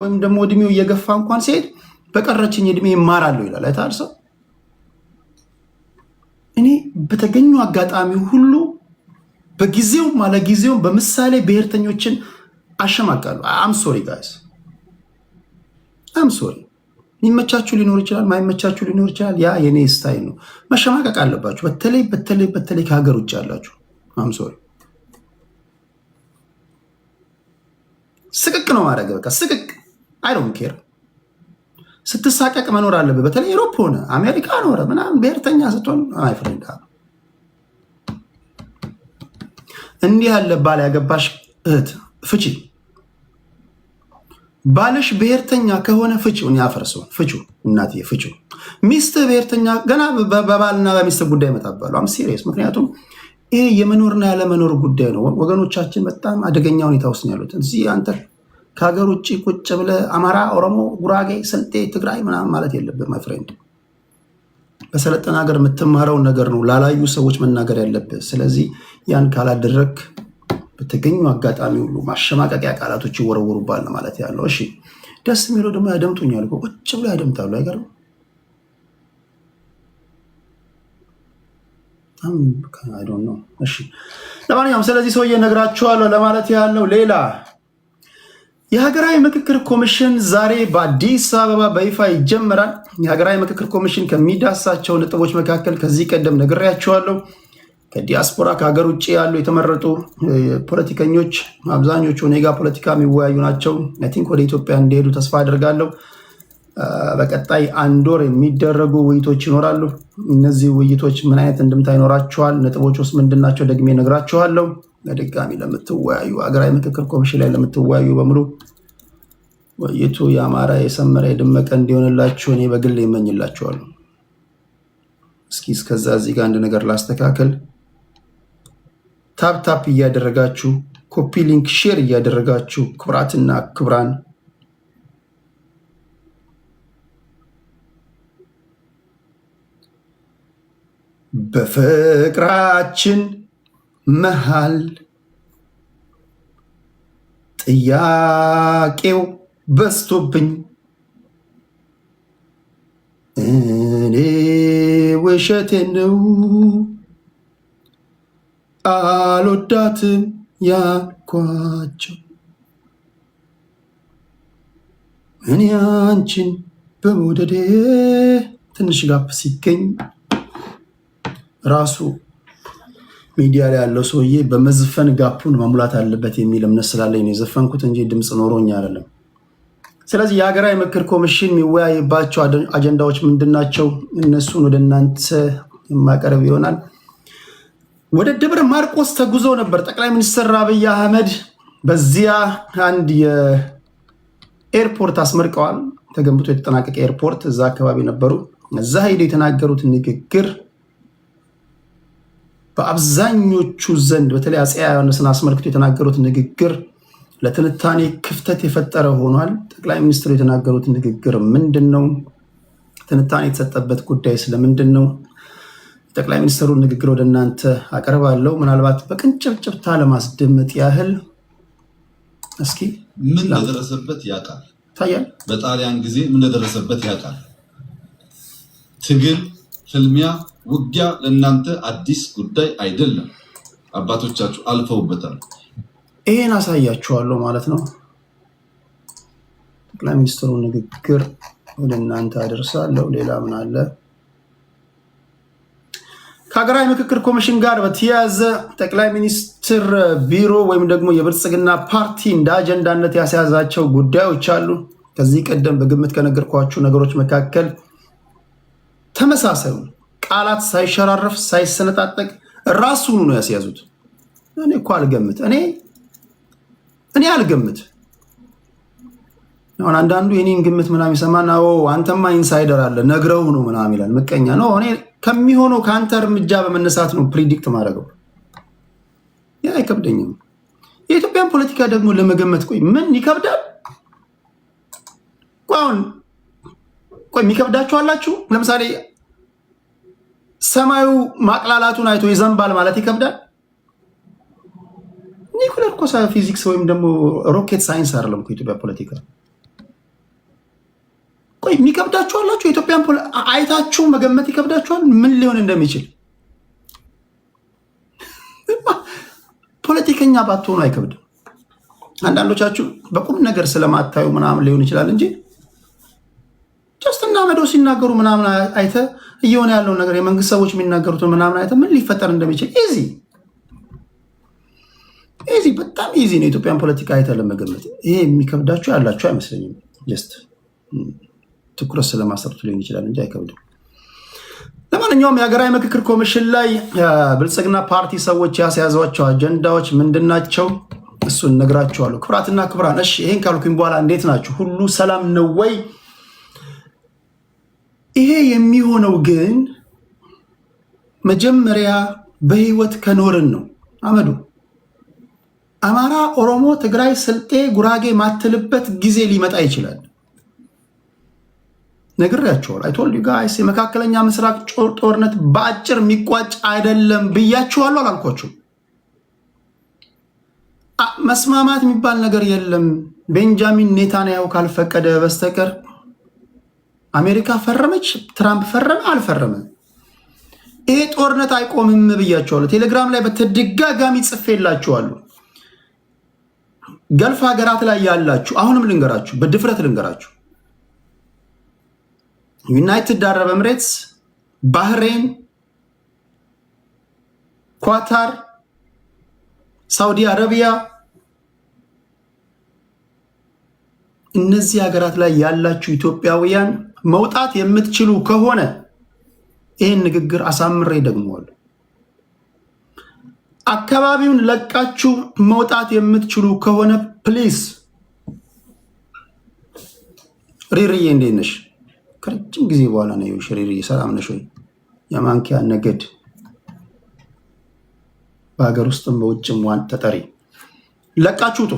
ወይም ደግሞ እድሜው እየገፋ እንኳን ሲሄድ በቀረችኝ እድሜ ይማራሉ ይላል አይታል ሰው። እኔ በተገኙ አጋጣሚ ሁሉ በጊዜው ማለጊዜው በምሳሌ ብሔርተኞችን አሸማቃሉ። አም ሶሪ ጋይስ አም ሶሪ። ይመቻችሁ ሊኖር ይችላል፣ ማይመቻችሁ ሊኖር ይችላል። ያ የኔ ስታይል ነው። መሸማቀቅ አለባችሁ። በተለይ ከሀገር ውጭ ያላችሁ አም ሶሪ። ስቅቅ ነው ማድረግ በቃ ስቅቅ። አይ ዶንት ኬር። ስትሳቀቅ መኖር አለበት። በተለይ ዩሮፕ ሆነ አሜሪካ ሆነ ምናምን ብሔርተኛ ስትሆን አይ ፍሬንድ እንዲህ ያለ ባል ያገባሽ እህት ፍቺ። ባልሽ ብሔርተኛ ከሆነ ፍቺው ያፈርሰው። ፍቺው እናትዬ ፍቺው። ሚስት ብሔርተኛ ገና በባልና በሚስት ጉዳይ መጣባሉ። አም ሲሪየስ። ምክንያቱም ይሄ የመኖርና ያለመኖር ጉዳይ ነው። ወገኖቻችን በጣም አደገኛ ሁኔታ ውስጥ ያሉት እዚህ አንተ ከሀገር ውጭ ቁጭ ብለ አማራ፣ ኦሮሞ፣ ጉራጌ፣ ስልጤ፣ ትግራይ ምናምን ማለት የለብህ ማይ ፍሬንድ። በሰለጠነ ሀገር የምትማረውን ነገር ነው ላላዩ ሰዎች መናገር ያለብህ። ስለዚህ ያን ካላደረግ በተገኙ አጋጣሚ ሁሉ ማሸማቀቂያ ቃላቶች ይወረወሩባል ማለት ያለው። እሺ ደስ የሚለው ደግሞ ያደምጡኛል እኮ ቁጭ ብሎ ያደምጣሉ። አይገርም? አይ ዶንት ኖ። እሺ ለማንኛውም ስለዚህ ሰውዬ ነግራችኋለሁ ለማለት ያለው። ሌላ የሀገራዊ ምክክር ኮሚሽን ዛሬ በአዲስ አበባ በይፋ ይጀምራል። የሀገራዊ ምክክር ኮሚሽን ከሚዳሳቸው ነጥቦች መካከል ከዚህ ቀደም ነግሬያችኋለሁ። ከዲያስፖራ ከሀገር ውጭ ያሉ የተመረጡ ፖለቲከኞች አብዛኞቹ ኔጋ ፖለቲካ የሚወያዩ ናቸው። አይ ቲንክ ወደ ኢትዮጵያ እንዲሄዱ ተስፋ አድርጋለሁ። በቀጣይ 1 ወር የሚደረጉ ውይይቶች ይኖራሉ። እነዚህ ውይይቶች ምን አይነት እንድምታ ይኖራቸዋል፣ ነጥቦች ውስጥ ምንድናቸው ደግሜ ነግራችኋለሁ። ለድጋሚ ለምትወያዩ ሀገራዊ ምክክር ኮሚሽን ላይ ለምትወያዩ በሙሉ ውይይቱ ያማረ የሰመረ የደመቀ እንዲሆንላችሁ እኔ በግል ይመኝላችኋለሁ። እስኪ እስከዛ እዚህ ጋር አንድ ነገር ላስተካከል። ታፕ እያደረጋችሁ ኮፒ ሊንክ ሼር እያደረጋችሁ ክብራትና ክብራን በፍቅራችን መሃል ጥያቄው በዝቶብኝ እኔ ውሸቴን ነው አልወዳትም ያልኳቸው እኔ አንቺን በመውደዴ ትንሽ ጋፕ ሲገኝ ራሱ ሚዲያ ላይ ያለው ሰውዬ በመዝፈን ጋፑን መሙላት አለበት የሚል እምነት ስላለኝ ነው የዘፈንኩት እንጂ ድምፅ ኖሮኝ አይደለም። ስለዚህ የሀገራዊ ምክክር ኮሚሽን የሚወያይባቸው አጀንዳዎች ምንድናቸው? እነሱን ወደ እናንተ የማቀርብ ይሆናል። ወደ ደብረ ማርቆስ ተጉዞ ነበር ጠቅላይ ሚኒስትር አብይ አህመድ። በዚያ አንድ የኤርፖርት አስመርቀዋል። ተገንብቶ የተጠናቀቀ ኤርፖርት እዛ አካባቢ ነበሩ። እዛ ሄደው የተናገሩት ንግግር በአብዛኞቹ ዘንድ በተለይ አፄ ዮሐንስን አስመልክቶ የተናገሩት ንግግር ለትንታኔ ክፍተት የፈጠረ ሆኗል። ጠቅላይ ሚኒስትሩ የተናገሩት ንግግር ምንድን ነው? ትንታኔ የተሰጠበት ጉዳይ ስለምንድን ነው? ጠቅላይ ሚኒስትሩ ንግግር ወደ እናንተ አቀርባለሁ። ምናልባት በቅንጭብጭብታ ለማስደመጥ ያህል እስኪ ምን እንደደረሰበት ያውቃል። ታያል። በጣሊያን ጊዜ ምን እንደደረሰበት ያውቃል። ትግል፣ ፍልሚያ፣ ውጊያ ለእናንተ አዲስ ጉዳይ አይደለም። አባቶቻችሁ አልፈውበታል። ይሄን አሳያችኋለሁ ማለት ነው። ጠቅላይ ሚኒስትሩ ንግግር ወደ እናንተ አደርሳለሁ። ሌላ ምን አለ? ከሀገራዊ ምክክር ኮሚሽን ጋር በተያያዘ ጠቅላይ ሚኒስትር ቢሮ ወይም ደግሞ የብልጽግና ፓርቲ እንደ አጀንዳነት ያስያዛቸው ጉዳዮች አሉ። ከዚህ ቀደም በግምት ከነገርኳችሁ ነገሮች መካከል ተመሳሳዩ ቃላት ሳይሸራረፍ ሳይሰነጣጠቅ ራሱን ነው ያስያዙት። እኔ እኮ አልገምት እኔ አልገምት። አሁን አንዳንዱ የኔን ግምት ምናምን ይሰማና አንተማ ኢንሳይደር አለ ነግረው ነው ምናምን ይላል። ምቀኛ ነው። እኔ ከሚሆነው ከአንተ እርምጃ በመነሳት ነው ፕሪዲክት ማድረገው። ያ አይከብደኝም። የኢትዮጵያን ፖለቲካ ደግሞ ለመገመት ምን ይከብዳል? የሚከብዳችሁ አላችሁ? ለምሳሌ ሰማዩ ማቅላላቱን አይቶ ይዘንባል ማለት ይከብዳል? ኒኩለር ፊዚክስ ወይም ደግሞ ሮኬት ሳይንስ አይደለም ኢትዮጵያ ፖለቲካ። የሚከብዳችሁ አላችሁ። የኢትዮጵያን አይታችሁ መገመት ይከብዳችኋል ምን ሊሆን እንደሚችል። ፖለቲከኛ ባትሆኑ አይከብድም። አንዳንዶቻችሁ በቁም ነገር ስለማታዩ ምናምን ሊሆን ይችላል እንጂ ጀስትና መዶ ሲናገሩ ምናምን አይተ እየሆነ ያለውን ነገር የመንግስት ሰዎች የሚናገሩትን ምናምን አይተ ምን ሊፈጠር እንደሚችል ኢዚ በጣም ኢዚ ነው። የኢትዮጵያን ፖለቲካ አይተ ለመገመት ይሄ የሚከብዳችሁ ያላችሁ አይመስለኝም። ጀስት ትኩረት ስለማሰሩት ሊሆን ይችላል እንጂ አይከብድም። ለማንኛውም የሀገራዊ ምክክር ኮሚሽን ላይ ብልጽግና ፓርቲ ሰዎች ያስያዟቸው አጀንዳዎች ምንድናቸው? እሱን ነግራችኋለሁ። ክብራትና ክብራን፣ እሺ ይሄን ካልኩኝ በኋላ እንዴት ናችሁ? ሁሉ ሰላም ነው ወይ? ይሄ የሚሆነው ግን መጀመሪያ በህይወት ከኖርን ነው። አመዱ አማራ፣ ኦሮሞ፣ ትግራይ፣ ስልጤ፣ ጉራጌ ማትልበት ጊዜ ሊመጣ ይችላል። ነግሬያችኋለሁ። አይ ቶልድ ዩ ጋይስ የመካከለኛ ምስራቅ ጦርነት በአጭር የሚቋጭ አይደለም ብያችኋለሁ አላልኳችሁም? መስማማት የሚባል ነገር የለም። ቤንጃሚን ኔታንያሁ ካልፈቀደ በስተቀር አሜሪካ ፈረመች፣ ትራምፕ ፈረመ አልፈረመ፣ ይሄ ጦርነት አይቆምም ብያችኋለሁ። ቴሌግራም ላይ በተደጋጋሚ ጽፌላችኋለሁ። ገልፍ ሀገራት ላይ ያላችሁ አሁንም ልንገራችሁ፣ በድፍረት ልንገራችሁ፣ ዩናይትድ አረብ ኤምሬትስ፣ ባህሬን፣ ኳታር፣ ሳውዲ አረቢያ፣ እነዚህ ሀገራት ላይ ያላችሁ ኢትዮጵያውያን መውጣት የምትችሉ ከሆነ ይህን ንግግር አሳምሬ ደግመዋለሁ። አካባቢውን ለቃችሁ መውጣት የምትችሉ ከሆነ ፕሊዝ። ሪሪዬ እንዴት ነሽ? ከረጅም ጊዜ በኋላ ነው ይኸውልሽ። ሪሪዬ ሰላም ነሽ ወይ? የማንኪያ ነገድ በሀገር ውስጥም በውጭም ዋን ተጠሪ ለቃችሁ ውጡ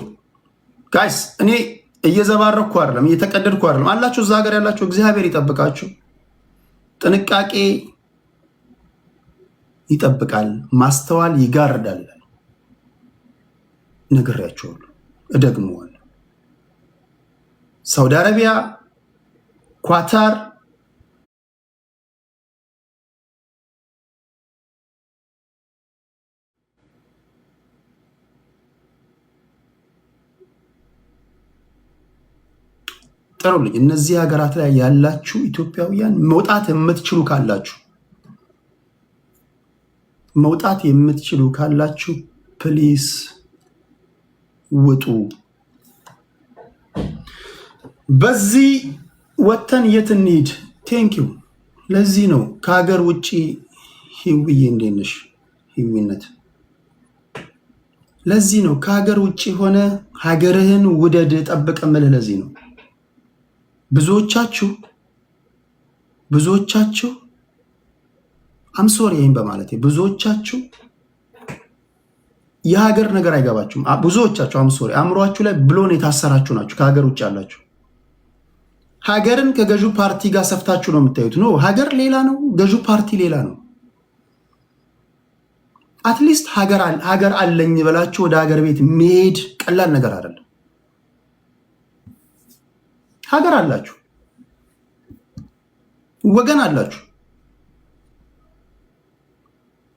ጋይስ። እኔ እየዘባረኩ አይደለም፣ እየተቀደድኩ አይደለም። አላችሁ እዛ ሀገር ያላችሁ እግዚአብሔር ይጠብቃችሁ። ጥንቃቄ ይጠብቃል፣ ማስተዋል ይጋርዳል። ነግሬያችኋለሁ፣ እደግመዋለሁ። ሳውዲ አረቢያ፣ ኳታር፣ ጥሩልኝ። እነዚህ ሀገራት ላይ ያላችሁ ኢትዮጵያውያን መውጣት የምትችሉ ካላችሁ ፕሊስ ውጡ። በዚህ ወተን የት እንሂድ? ቴንኪው። ለዚህ ነው ከሀገር ውጭ ህውዬ እንዴት ነሽ? ህዊነት ለዚህ ነው ከሀገር ውጭ ሆነ ሀገርህን ውደድ ጠብቅ እምልህ። ለዚህ ነው ብዙዎቻችሁ አምሶሪ ይሄን በማለት ብዙዎቻችሁ የሀገር ነገር አይገባችሁም። ብዙዎቻችሁ አምሶሪ አእምሯችሁ ላይ ብሎን የታሰራችሁ ናችሁ። ከሀገር ውጭ ያላችሁ ሀገርን ከገዢው ፓርቲ ጋር ሰፍታችሁ ነው የምታዩት። ነው ሀገር ሌላ ነው፣ ገዢው ፓርቲ ሌላ ነው። አትሊስት ሀገር አለኝ ብላችሁ ወደ ሀገር ቤት መሄድ ቀላል ነገር አይደለም። ሀገር አላችሁ፣ ወገን አላችሁ።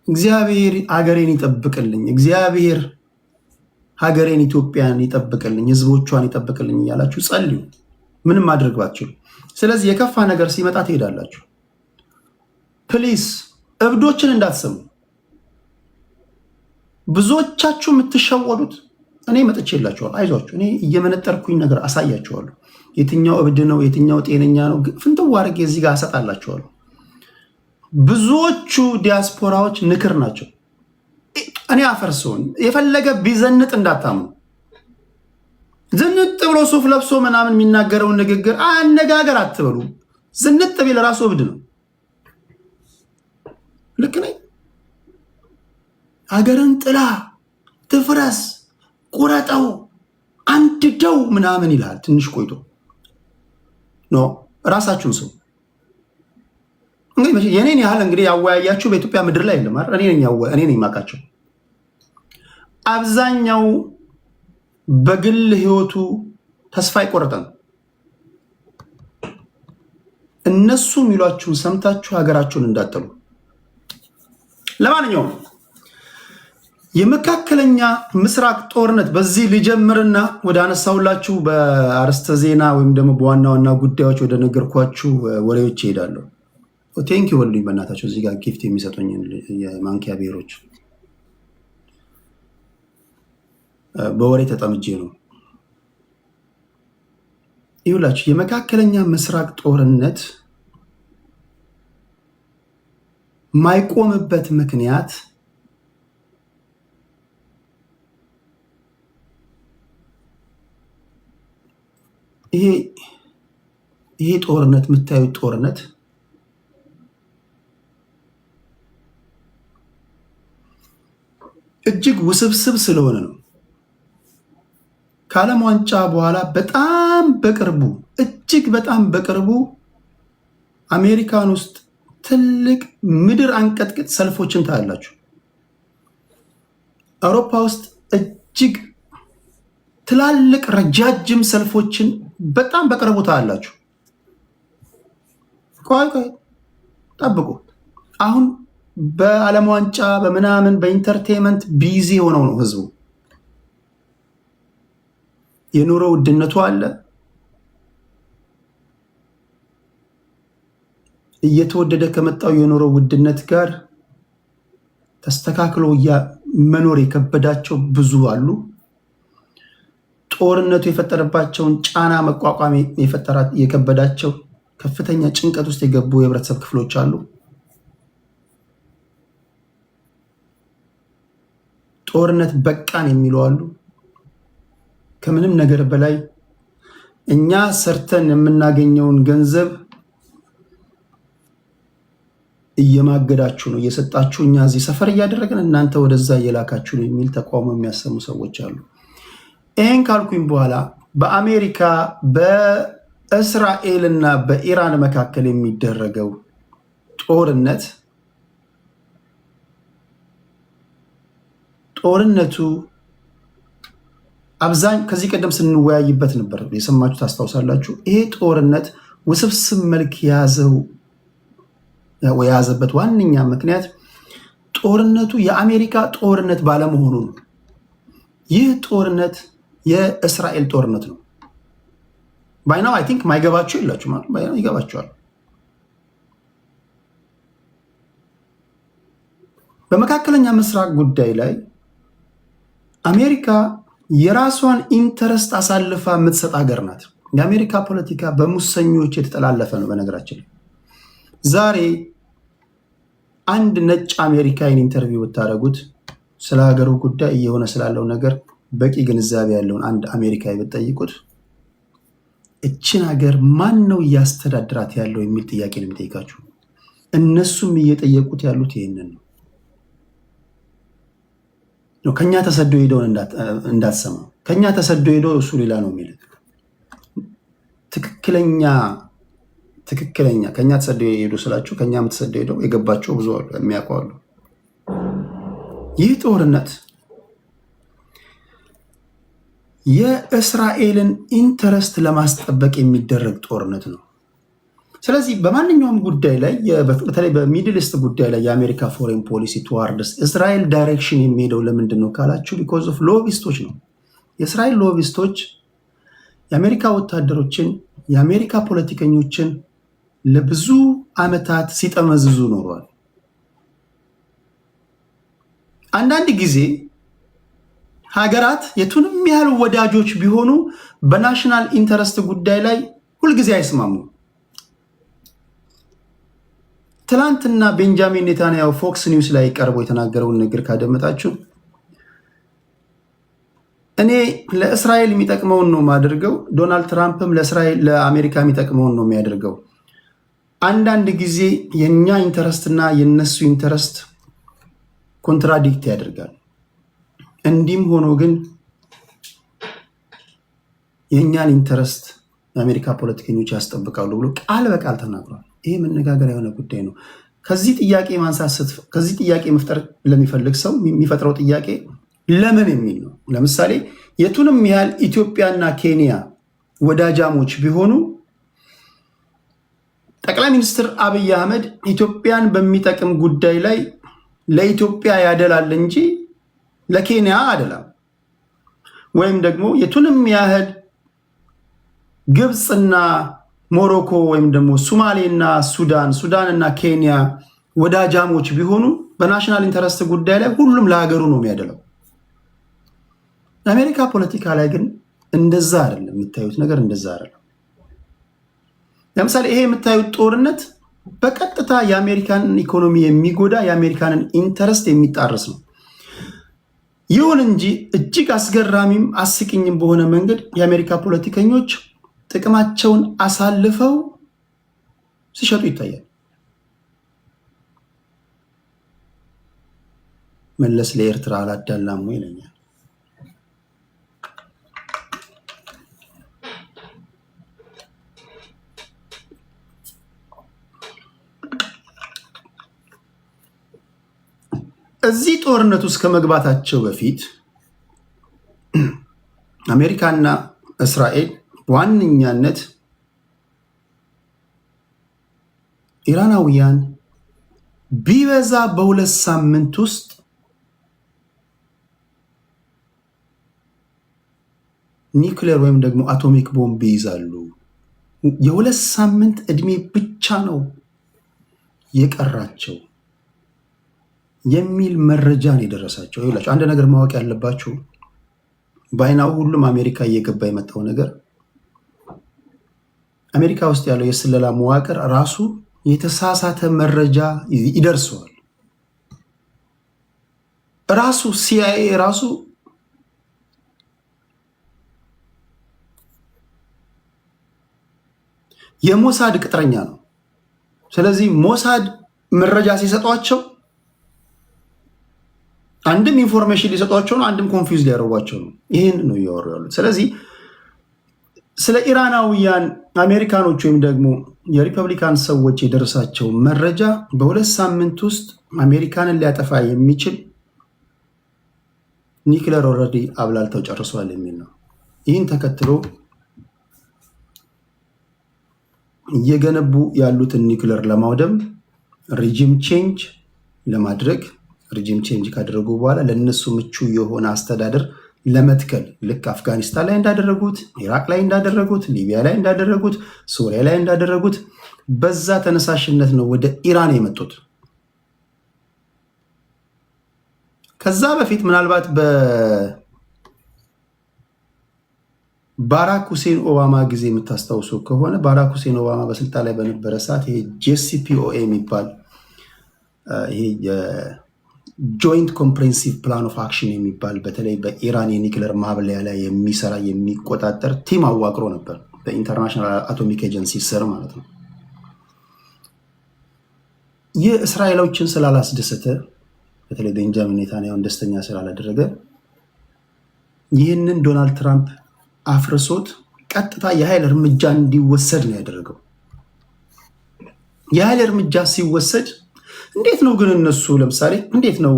እግዚአብሔር ሀገሬን ይጠብቅልኝ፣ እግዚአብሔር ሀገሬን ኢትዮጵያን ይጠብቅልኝ፣ ህዝቦቿን ይጠብቅልኝ እያላችሁ ጸልዩ። ምንም ማድረግ ባትችሉ። ስለዚህ የከፋ ነገር ሲመጣ ትሄዳላችሁ። ፕሊስ እብዶችን እንዳትሰሙ። ብዙዎቻችሁ የምትሸወዱት እኔ መጥቼላችኋለሁ። አይዟችሁ፣ እኔ እየመነጠርኩኝ ነገር አሳያችኋለሁ። የትኛው እብድ ነው የትኛው ጤነኛ ነው ፍንትው አድርጌ እዚህ ጋር አሰጣላችኋለሁ። ብዙዎቹ ዲያስፖራዎች ንክር ናቸው። እኔ አፈርሰውን የፈለገ ቢዘንጥ እንዳታምኑ። ዝንጥ ብሎ ሱፍ ለብሶ ምናምን የሚናገረውን ንግግር አነጋገር አትበሉ። ዝንጥ ቢል ራሱ እብድ ነው። ልክ ነኝ? ሀገርን ጥላ ትፍረስ፣ ቁረጠው፣ አንድደው ምናምን ይላል። ትንሽ ቆይቶ ኖ ራሳችሁን ሰው እንግዲህ የኔን ያህል እንግዲህ ያወያያችሁ በኢትዮጵያ ምድር ላይ የለም አይደል? እኔ ነኝ የማውቃቸው። አብዛኛው በግል ህይወቱ ተስፋ ይቆርጣል። እነሱ የሚሏችሁን ሰምታችሁ ሀገራችሁን እንዳጠሉ። ለማንኛውም የመካከለኛ ምስራቅ ጦርነት በዚህ ልጀምርና ወደ አነሳውላችሁ በአርዕስተ ዜና ወይም ደግሞ በዋና ዋና ጉዳዮች ወደ ነገርኳችሁ ወሬዎች ይሄዳለሁ። ቴንኪው በሉኝ በእናታቸው እዚህ ጋር ጊፍት የሚሰጡኝ የማንኪያ ብሔሮች በወሬ ተጠምጄ ነው። ይሁላችሁ የመካከለኛ ምስራቅ ጦርነት ማይቆምበት ምክንያት ይሄ ጦርነት የምታዩት ጦርነት እጅግ ውስብስብ ስለሆነ ነው። ከዓለም ዋንጫ በኋላ በጣም በቅርቡ እጅግ በጣም በቅርቡ አሜሪካን ውስጥ ትልቅ ምድር አንቀጥቅጥ ሰልፎችን ታያላችሁ። አውሮፓ ውስጥ እጅግ ትላልቅ ረጃጅም ሰልፎችን በጣም በቅርቡ ታያላችሁ። ቆይ ጠብቁ። አሁን በዓለም ዋንጫ በምናምን በኢንተርቴንመንት ቢዚ ሆነው ነው ህዝቡ። የኑሮ ውድነቱ አለ። እየተወደደ ከመጣው የኑሮ ውድነት ጋር ተስተካክሎ መኖር የከበዳቸው ብዙ አሉ። ጦርነቱ የፈጠረባቸውን ጫና መቋቋም የከበዳቸው ከፍተኛ ጭንቀት ውስጥ የገቡ የህብረተሰብ ክፍሎች አሉ። ጦርነት በቃን የሚሉ አሉ። ከምንም ነገር በላይ እኛ ሰርተን የምናገኘውን ገንዘብ እየማገዳችሁ ነው እየሰጣችሁ፣ እኛ እዚህ ሰፈር እያደረግን እናንተ ወደዛ እየላካችሁ ነው የሚል ተቃውሞ የሚያሰሙ ሰዎች አሉ። ይህን ካልኩኝ በኋላ በአሜሪካ በእስራኤል እና በኢራን መካከል የሚደረገው ጦርነቱ ከዚህ ቀደም ስንወያይበት ነበር፣ የሰማችሁ ታስታውሳላችሁ። ይሄ ጦርነት ውስብስብ መልክ የያዘበት ዋነኛ ምክንያት ጦርነቱ የአሜሪካ ጦርነት ባለመሆኑ ነው። ይህ ጦርነት የእስራኤል ጦርነት ነው። ባይናው አይ ቲንክ ማይገባችሁ የላችሁ ማለት ባይናው ይገባችኋል። በመካከለኛ ምስራቅ ጉዳይ ላይ አሜሪካ የራሷን ኢንተረስት አሳልፋ የምትሰጥ ሀገር ናት። የአሜሪካ ፖለቲካ በሙሰኞች የተጠላለፈ ነው። በነገራችን ላይ ዛሬ አንድ ነጭ አሜሪካዊን ኢንተርቪው ብታደርጉት ስለ ሀገሩ ጉዳይ እየሆነ ስላለው ነገር በቂ ግንዛቤ ያለውን አንድ አሜሪካዊ ብትጠይቁት እችን ሀገር ማን ነው እያስተዳድራት ያለው የሚል ጥያቄ ነው የሚጠይቃችሁ። እነሱም እየጠየቁት ያሉት ይህንን ነው። ከኛ ተሰዶ ሄደውን እንዳትሰማ። ከኛ ተሰዶ ሄደው እሱ ሌላ ነው የሚል ትክክለኛ ከኛ ተሰዶ ሄዶ ስላችሁ ከኛ ተሰዶ ሄደው የገባቸው ብዙ አሉ፣ የሚያውቁ አሉ። ይህ ጦርነት የእስራኤልን ኢንተረስት ለማስጠበቅ የሚደረግ ጦርነት ነው። ስለዚህ በማንኛውም ጉዳይ ላይ በተለይ በሚድል ኢስት ጉዳይ ላይ የአሜሪካ ፎሬን ፖሊሲ ቱዋርድስ እስራኤል ዳይሬክሽን የሚሄደው ለምንድን ነው ካላችሁ ቢኮዝ ኦፍ ሎቢስቶች ነው። የእስራኤል ሎቢስቶች የአሜሪካ ወታደሮችን የአሜሪካ ፖለቲከኞችን ለብዙ ዓመታት ሲጠመዝዙ ኖረዋል። አንዳንድ ጊዜ ሀገራት የቱንም ያህል ወዳጆች ቢሆኑ በናሽናል ኢንተረስት ጉዳይ ላይ ሁልጊዜ አይስማሙ። ትላንትና ቤንጃሚን ኔታንያሁ ፎክስ ኒውስ ላይ ቀርቦ የተናገረውን ንግግር ካደመጣችሁ እኔ ለእስራኤል የሚጠቅመውን ነው የማደርገው፣ ዶናልድ ትራምፕም ለአሜሪካ የሚጠቅመውን ነው የሚያደርገው። አንዳንድ ጊዜ የእኛ ኢንተረስት እና የነሱ ኢንተረስት ኮንትራዲክት ያደርጋል። እንዲህም ሆኖ ግን የእኛን ኢንተረስት የአሜሪካ ፖለቲከኞች ያስጠብቃሉ ብሎ ቃል በቃል ተናግሯል። ይህ መነጋገሪያ የሆነ ጉዳይ ነው። ከዚህ ጥያቄ መፍጠር ለሚፈልግ ሰው የሚፈጥረው ጥያቄ ለምን የሚል ነው። ለምሳሌ የቱንም ያህል ኢትዮጵያና ኬንያ ወዳጃሞች ቢሆኑ ጠቅላይ ሚኒስትር አብይ አህመድ ኢትዮጵያን በሚጠቅም ጉዳይ ላይ ለኢትዮጵያ ያደላል እንጂ ለኬንያ አይደለም። ወይም ደግሞ የቱንም ያህል ግብፅና ሞሮኮ ወይም ደግሞ ሶማሌና ሱዳንና ኬንያ ወዳጃሞች ቢሆኑ በናሽናል ኢንተረስት ጉዳይ ላይ ሁሉም ለሀገሩ ነው የሚያደለው። የአሜሪካ ፖለቲካ ላይ ግን እንደዛ አይደለም። የምታዩት ነገር እንደዛ አይደለም። ለምሳሌ ይሄ የምታዩት ጦርነት በቀጥታ የአሜሪካንን ኢኮኖሚ የሚጎዳ የአሜሪካንን ኢንተረስት የሚጣረስ ነው። ይሁን እንጂ እጅግ አስገራሚም አስቂኝም በሆነ መንገድ የአሜሪካ ፖለቲከኞች ጥቅማቸውን አሳልፈው ሲሸጡ ይታያል። መለስ ለኤርትራ አላዳላም ወይ ይለኛል። እዚህ ጦርነት ውስጥ ከመግባታቸው በፊት አሜሪካና እስራኤል በዋነኛነት ኢራናውያን ቢበዛ በሁለት ሳምንት ውስጥ ኒውክሌር ወይም ደግሞ አቶሚክ ቦምብ ይይዛሉ። የሁለት ሳምንት ዕድሜ ብቻ ነው የቀራቸው የሚል መረጃ ነው የደረሳቸው። ይላችሁ አንድ ነገር ማወቅ ያለባችሁ ባይናው ሁሉም አሜሪካ እየገባ የመጣው ነገር አሜሪካ ውስጥ ያለው የስለላ መዋቅር ራሱ የተሳሳተ መረጃ ይደርሰዋል። ራሱ ሲአይኤ ራሱ የሞሳድ ቅጥረኛ ነው። ስለዚህ ሞሳድ መረጃ ሲሰጧቸው አንድም ኢንፎርሜሽን ሊሰጧቸው ነው፣ አንድም ኮንፊውዝ ሊያደርጓቸው ነው። ይህን ነው እያወሩ ያሉት። ስለዚህ ስለ ኢራናውያን አሜሪካኖች ወይም ደግሞ የሪፐብሊካን ሰዎች የደረሳቸው መረጃ በሁለት ሳምንት ውስጥ አሜሪካንን ሊያጠፋ የሚችል ኒውክሌር ኦልሬዲ አብላልተው ጨርሷል የሚል ነው። ይህን ተከትሎ እየገነቡ ያሉትን ኒውክሌር ለማውደም ሪጂም ቼንጅ ለማድረግ ሪጂም ቼንጅ ካደረጉ በኋላ ለነሱ ምቹ የሆነ አስተዳደር ለመትከል ልክ አፍጋኒስታን ላይ እንዳደረጉት፣ ኢራቅ ላይ እንዳደረጉት፣ ሊቢያ ላይ እንዳደረጉት፣ ሱሪያ ላይ እንዳደረጉት በዛ ተነሳሽነት ነው ወደ ኢራን የመጡት። ከዛ በፊት ምናልባት በባራክ ሁሴን ኦባማ ጊዜ የምታስታውሱ ከሆነ ባራክ ሁሴን ኦባማ በስልጣን ላይ በነበረ ሰዓት ይሄ ጄሲፒኦኤ የሚባል ይሄ ጆይንት ኮምፕሬንሲቭ ፕላን ኦፍ አክሽን የሚባል በተለይ በኢራን የኒክለር ማብለያ ላይ የሚሰራ የሚቆጣጠር ቲም አዋቅሮ ነበር፣ በኢንተርናሽናል አቶሚክ ኤጀንሲ ስር ማለት ነው። ይህ እስራኤሎችን ስላላስደሰተ በተለይ ቤንጃሚን ኔታንያሁን ደስተኛ ስላላደረገ ይህንን ዶናልድ ትራምፕ አፍርሶት ቀጥታ የኃይል እርምጃ እንዲወሰድ ነው ያደረገው። የኃይል እርምጃ ሲወሰድ እንዴት ነው ግን እነሱ ለምሳሌ እንዴት ነው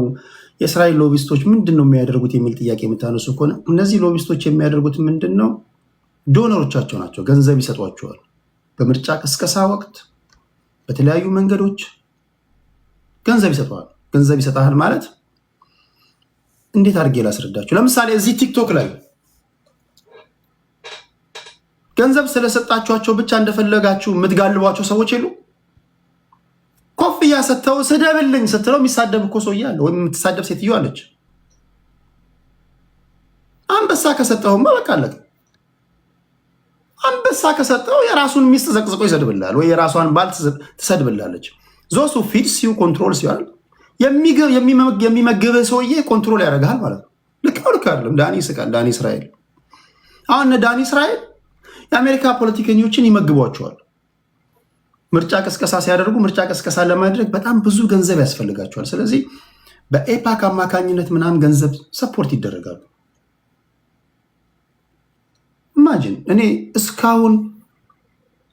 የእስራኤል ሎቢስቶች ምንድን ነው የሚያደርጉት የሚል ጥያቄ የምታነሱ ከሆነ እነዚህ ሎቢስቶች የሚያደርጉት ምንድን ነው? ዶነሮቻቸው ናቸው። ገንዘብ ይሰጧቸዋል። በምርጫ ቅስቀሳ ወቅት በተለያዩ መንገዶች ገንዘብ ይሰጠዋል። ገንዘብ ይሰጣል ማለት እንዴት አድርጌ ላስረዳችሁ? ለምሳሌ እዚህ ቲክቶክ ላይ ገንዘብ ስለሰጣችኋቸው ብቻ እንደፈለጋችሁ የምትጋልቧቸው ሰዎች የሉ። ኮፍያ ሰጥተው ስደብልኝ ስትለው የሚሳደብ እኮ ሰውዬ አለ፣ ወይም የምትሳደብ ሴትዮ አለች። አንበሳ ከሰጠውማ በቃ አለቀ። አንበሳ ከሰጠው የራሱን ሚስት ዘቅዝቆ ይሰድብልሃል፣ ወይ የራሷን ባል ትሰድብላለች። ዞሱ ፊድስ ዩ ኮንትሮል ሲሆን የሚመግብህ ሰውዬ ኮንትሮል ያደርግሃል ማለት ነው። ልክ ነው፣ ልክ አይደለም? ዳኒ ይስቃል። ዳኒ እስራኤል አሁን ዳኒ እስራኤል የአሜሪካ ፖለቲከኞችን ይመግቧቸዋል። ምርጫ ቅስቀሳ ሲያደርጉ ምርጫ ቅስቀሳ ለማድረግ በጣም ብዙ ገንዘብ ያስፈልጋቸዋል። ስለዚህ በኤፓክ አማካኝነት ምናምን ገንዘብ ሰፖርት ይደረጋሉ። ኢማጂን እኔ እስካሁን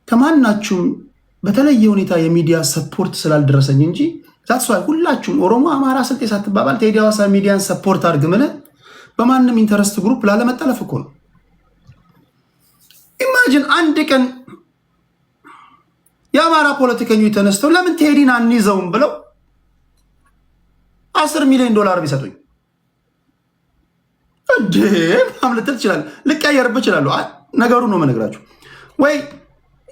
ከማናችሁም በተለየ ሁኔታ የሚዲያ ሰፖርት ስላልደረሰኝ እንጂ ዛትሷይ ሁላችሁም ኦሮሞ፣ አማራ፣ ስልጤ ሳትባባል ቴዲ ሃዋሳ ሚዲያን ሰፖርት አድርግ ምልህ በማንም ኢንተረስት ግሩፕ ላለመጠለፍ እኮ ነው። ኢማጂን አንድ ቀን የአማራ ፖለቲከኞች ተነስተው ለምን ቴዲን አንይዘውም ብለው $10 ሚሊዮን ቢሰጡኝ እንዴ ማምለጥ ይችላል። ልቀየርብህ እችላለሁ። ነገሩ ነው የምነግራችሁ። ወይ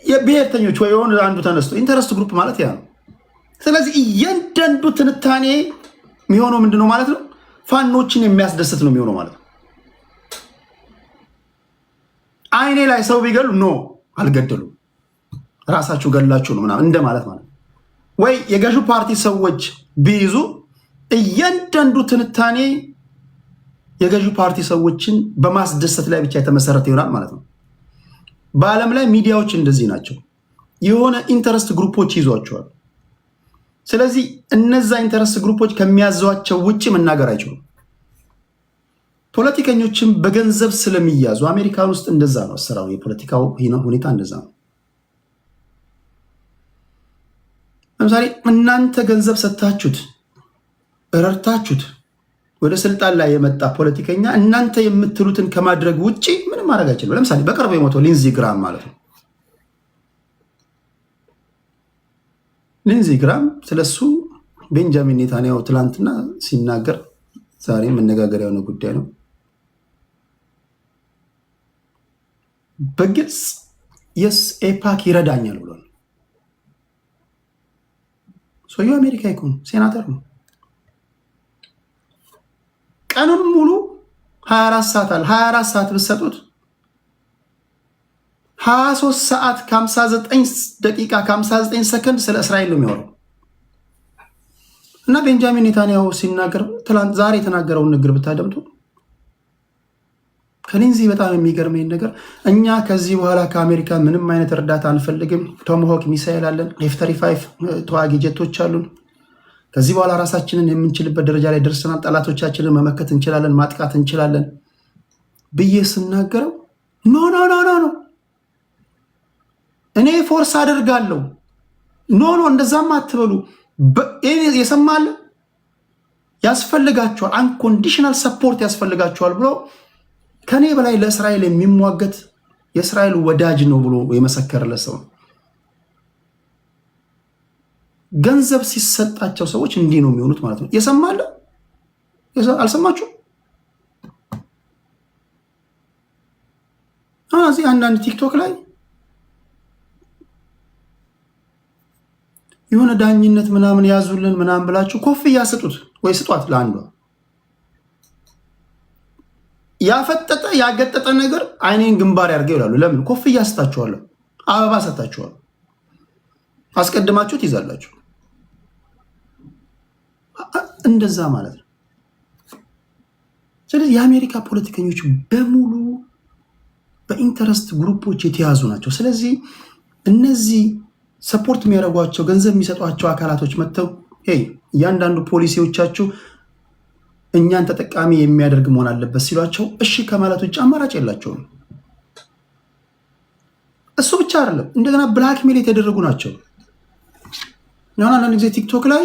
የብሔርተኞች ወይ የሆነ አንዱ ተነስቶ ኢንተረስት ግሩፕ ማለት ያ ነው። ስለዚህ እያንዳንዱ ትንታኔ የሚሆነው ምንድነው ማለት ነው? ፋኖችን የሚያስደስት ነው የሚሆነው ማለት ነው። አይኔ ላይ ሰው ቢገሉ ኖ አልገደሉም ራሳችሁ ገላችሁ ነው ምናምን እንደማለት ማለት ነው። ወይ የገዢው ፓርቲ ሰዎች ቢይዙ እያንዳንዱ ትንታኔ የገዢው ፓርቲ ሰዎችን በማስደሰት ላይ ብቻ የተመሰረተ ይሆናል ማለት ነው። በዓለም ላይ ሚዲያዎች እንደዚህ ናቸው። የሆነ ኢንተረስት ግሩፖች ይዟቸዋል። ስለዚህ እነዛ ኢንተረስት ግሩፖች ከሚያዟቸው ውጭ መናገር አይችሉም። ፖለቲከኞችም በገንዘብ ስለሚያዙ አሜሪካን ውስጥ እንደዛ ነው አሰራሩ። የፖለቲካው ሁኔታ እንደዛ ነው። ለምሳሌ እናንተ ገንዘብ ሰጥታችሁት ረድታችሁት ወደ ስልጣን ላይ የመጣ ፖለቲከኛ እናንተ የምትሉትን ከማድረግ ውጭ ምንም ማድረግ አይችልም። ለምሳሌ በቅርቡ የሞተው ሊንዚ ግራም ማለት ነው። ሊንዚ ግራም ስለሱ ቤንጃሚን ኔታንያሁ ትላንትና ሲናገር ዛሬ መነጋገሪያ የሆነ ጉዳይ ነው። በግልጽ የስ ኤፓክ ይረዳኛል ብሏል። ሰውየው አሜሪካ ይኩን ሴናተር ነው። ቀኑን ሙሉ 24 ሰዓት አለ 24 ሰዓት ብትሰጡት 23 ሰዓት ከ59 ደቂቃ ከ59 ሰከንድ ስለ እስራኤል ነው የሚያወራው። እና ቤንጃሚን ኔታንያሁ ሲናገር ትላንት ዛሬ የተናገረውን ንግግር ብታደምጡ ከሊንዚ በጣም የሚገርመኝ ነገር እኛ ከዚህ በኋላ ከአሜሪካ ምንም አይነት እርዳታ አንፈልግም። ቶማሆክ ሚሳኤል አለን፣ F-35 ተዋጊ ጀቶች አሉን። ከዚህ በኋላ ራሳችንን የምንችልበት ደረጃ ላይ ደርሰናል። ጠላቶቻችንን መመከት እንችላለን፣ ማጥቃት እንችላለን ብዬ ስናገረው ኖ ኖ ኖ ኖ ኖ እኔ ፎርስ አደርጋለሁ ኖ ኖ እንደዛም አትበሉ የሰማለ ያስፈልጋቸዋል፣ አንኮንዲሽናል ሰፖርት ያስፈልጋቸዋል ብሎ ከኔ በላይ ለእስራኤል የሚሟገት የእስራኤል ወዳጅ ነው ብሎ የመሰከረለት ሰው። ገንዘብ ሲሰጣቸው ሰዎች እንዲህ ነው የሚሆኑት ማለት ነው። የሰማለ አልሰማችሁ? እዚህ አንዳንድ ቲክቶክ ላይ የሆነ ዳኝነት ምናምን ያዙልን ምናምን ብላችሁ ኮፍያ ስጡት ወይ ስጧት ለአንዷ። ያፈጠጠ ያገጠጠ ነገር አይኔን ግንባር ያርገው ይላሉ። ለምን? ኮፍያ ስጣችኋለሁ፣ አበባ ሰጣችኋለሁ፣ አስቀድማችሁ ትይዛላችሁ። እንደዛ ማለት ነው። ስለዚህ የአሜሪካ ፖለቲከኞች በሙሉ በኢንተረስት ግሩፖች የተያዙ ናቸው። ስለዚህ እነዚህ ሰፖርት የሚያደርጓቸው ገንዘብ የሚሰጧቸው አካላቶች መጥተው እያንዳንዱ ፖሊሲዎቻችሁ እኛን ተጠቃሚ የሚያደርግ መሆን አለበት ሲሏቸው እሺ ከማለት ውጭ አማራጭ የላቸውም። እሱ ብቻ አይደለም፣ እንደገና ብላክሜል የተደረጉ ናቸው። አንዳንድ ጊዜ ቲክቶክ ላይ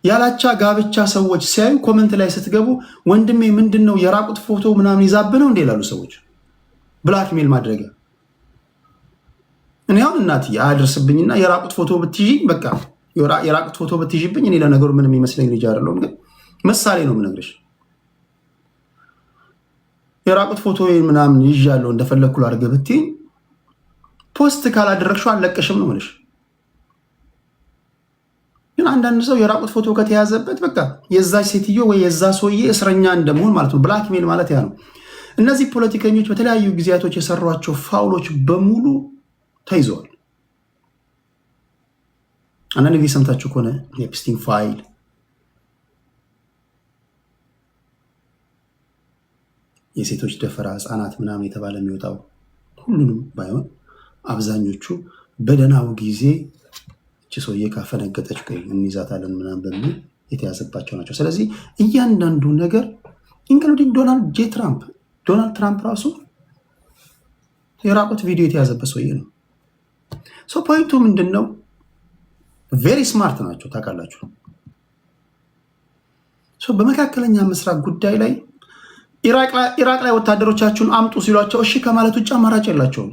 ያላቻ ጋብቻ ሰዎች ሲያዩ ኮመንት ላይ ስትገቡ ወንድሜ ምንድነው የራቁት ፎቶ ምናምን ይዛብነው እንደ ይላሉ ሰዎች። ብላክሜል ማድረጊያ። እኔ አሁን እናትዬ አያደርስብኝና የራቁት ፎቶ ብትይዥኝ በቃ የራቁት ፎቶ ብትይዥብኝ እኔ ለነገሩ ምንም ይመስለኝ ልጅ አይደለሁም፣ ግን ምሳሌ ነው የምነግርሽ። የራቁት ፎቶ ምናምን ይዣለሁ እንደፈለግኩ አድርገህ ብትይኝ ፖስት ካላደረግሽው አልለቀሽም ነው የምልሽ። ግን አንዳንድ ሰው የራቁት ፎቶ ከተያዘበት በቃ የዛች ሴትዮ ወይ የዛ ሰውዬ እስረኛ እንደመሆን ማለት ነው። ብላክሜል ማለት ያ ነው። እነዚህ ፖለቲከኞች በተለያዩ ጊዜያቶች የሰሯቸው ፋውሎች በሙሉ ተይዘዋል። አንዳንድ ጊዜ ሰምታችሁ ከሆነ የኤፕስቲን ፋይል፣ የሴቶች ደፈራ፣ ህፃናት ምናምን የተባለ የሚወጣው ሁሉንም ባይሆን አብዛኞቹ በደህናው ጊዜ እቺ ሰውዬ ካፈነገጠች እንይዛታለን ምናምን በሚል የተያዘባቸው ናቸው። ስለዚህ እያንዳንዱ ነገር ኢንክሉዲንግ ዶናልድ ትራምፕ ራሱ የራቁት ቪዲዮ የተያዘበት ሰውዬ ነው። ፖይንቱ ምንድን ነው? ቬሪ ስማርት ናቸው ታውቃላችሁ። በመካከለኛ ምስራቅ ጉዳይ ላይ ኢራቅ ላይ ወታደሮቻችሁን አምጡ ሲሏቸው እሺ ከማለት ውጭ አማራጭ የላቸውም።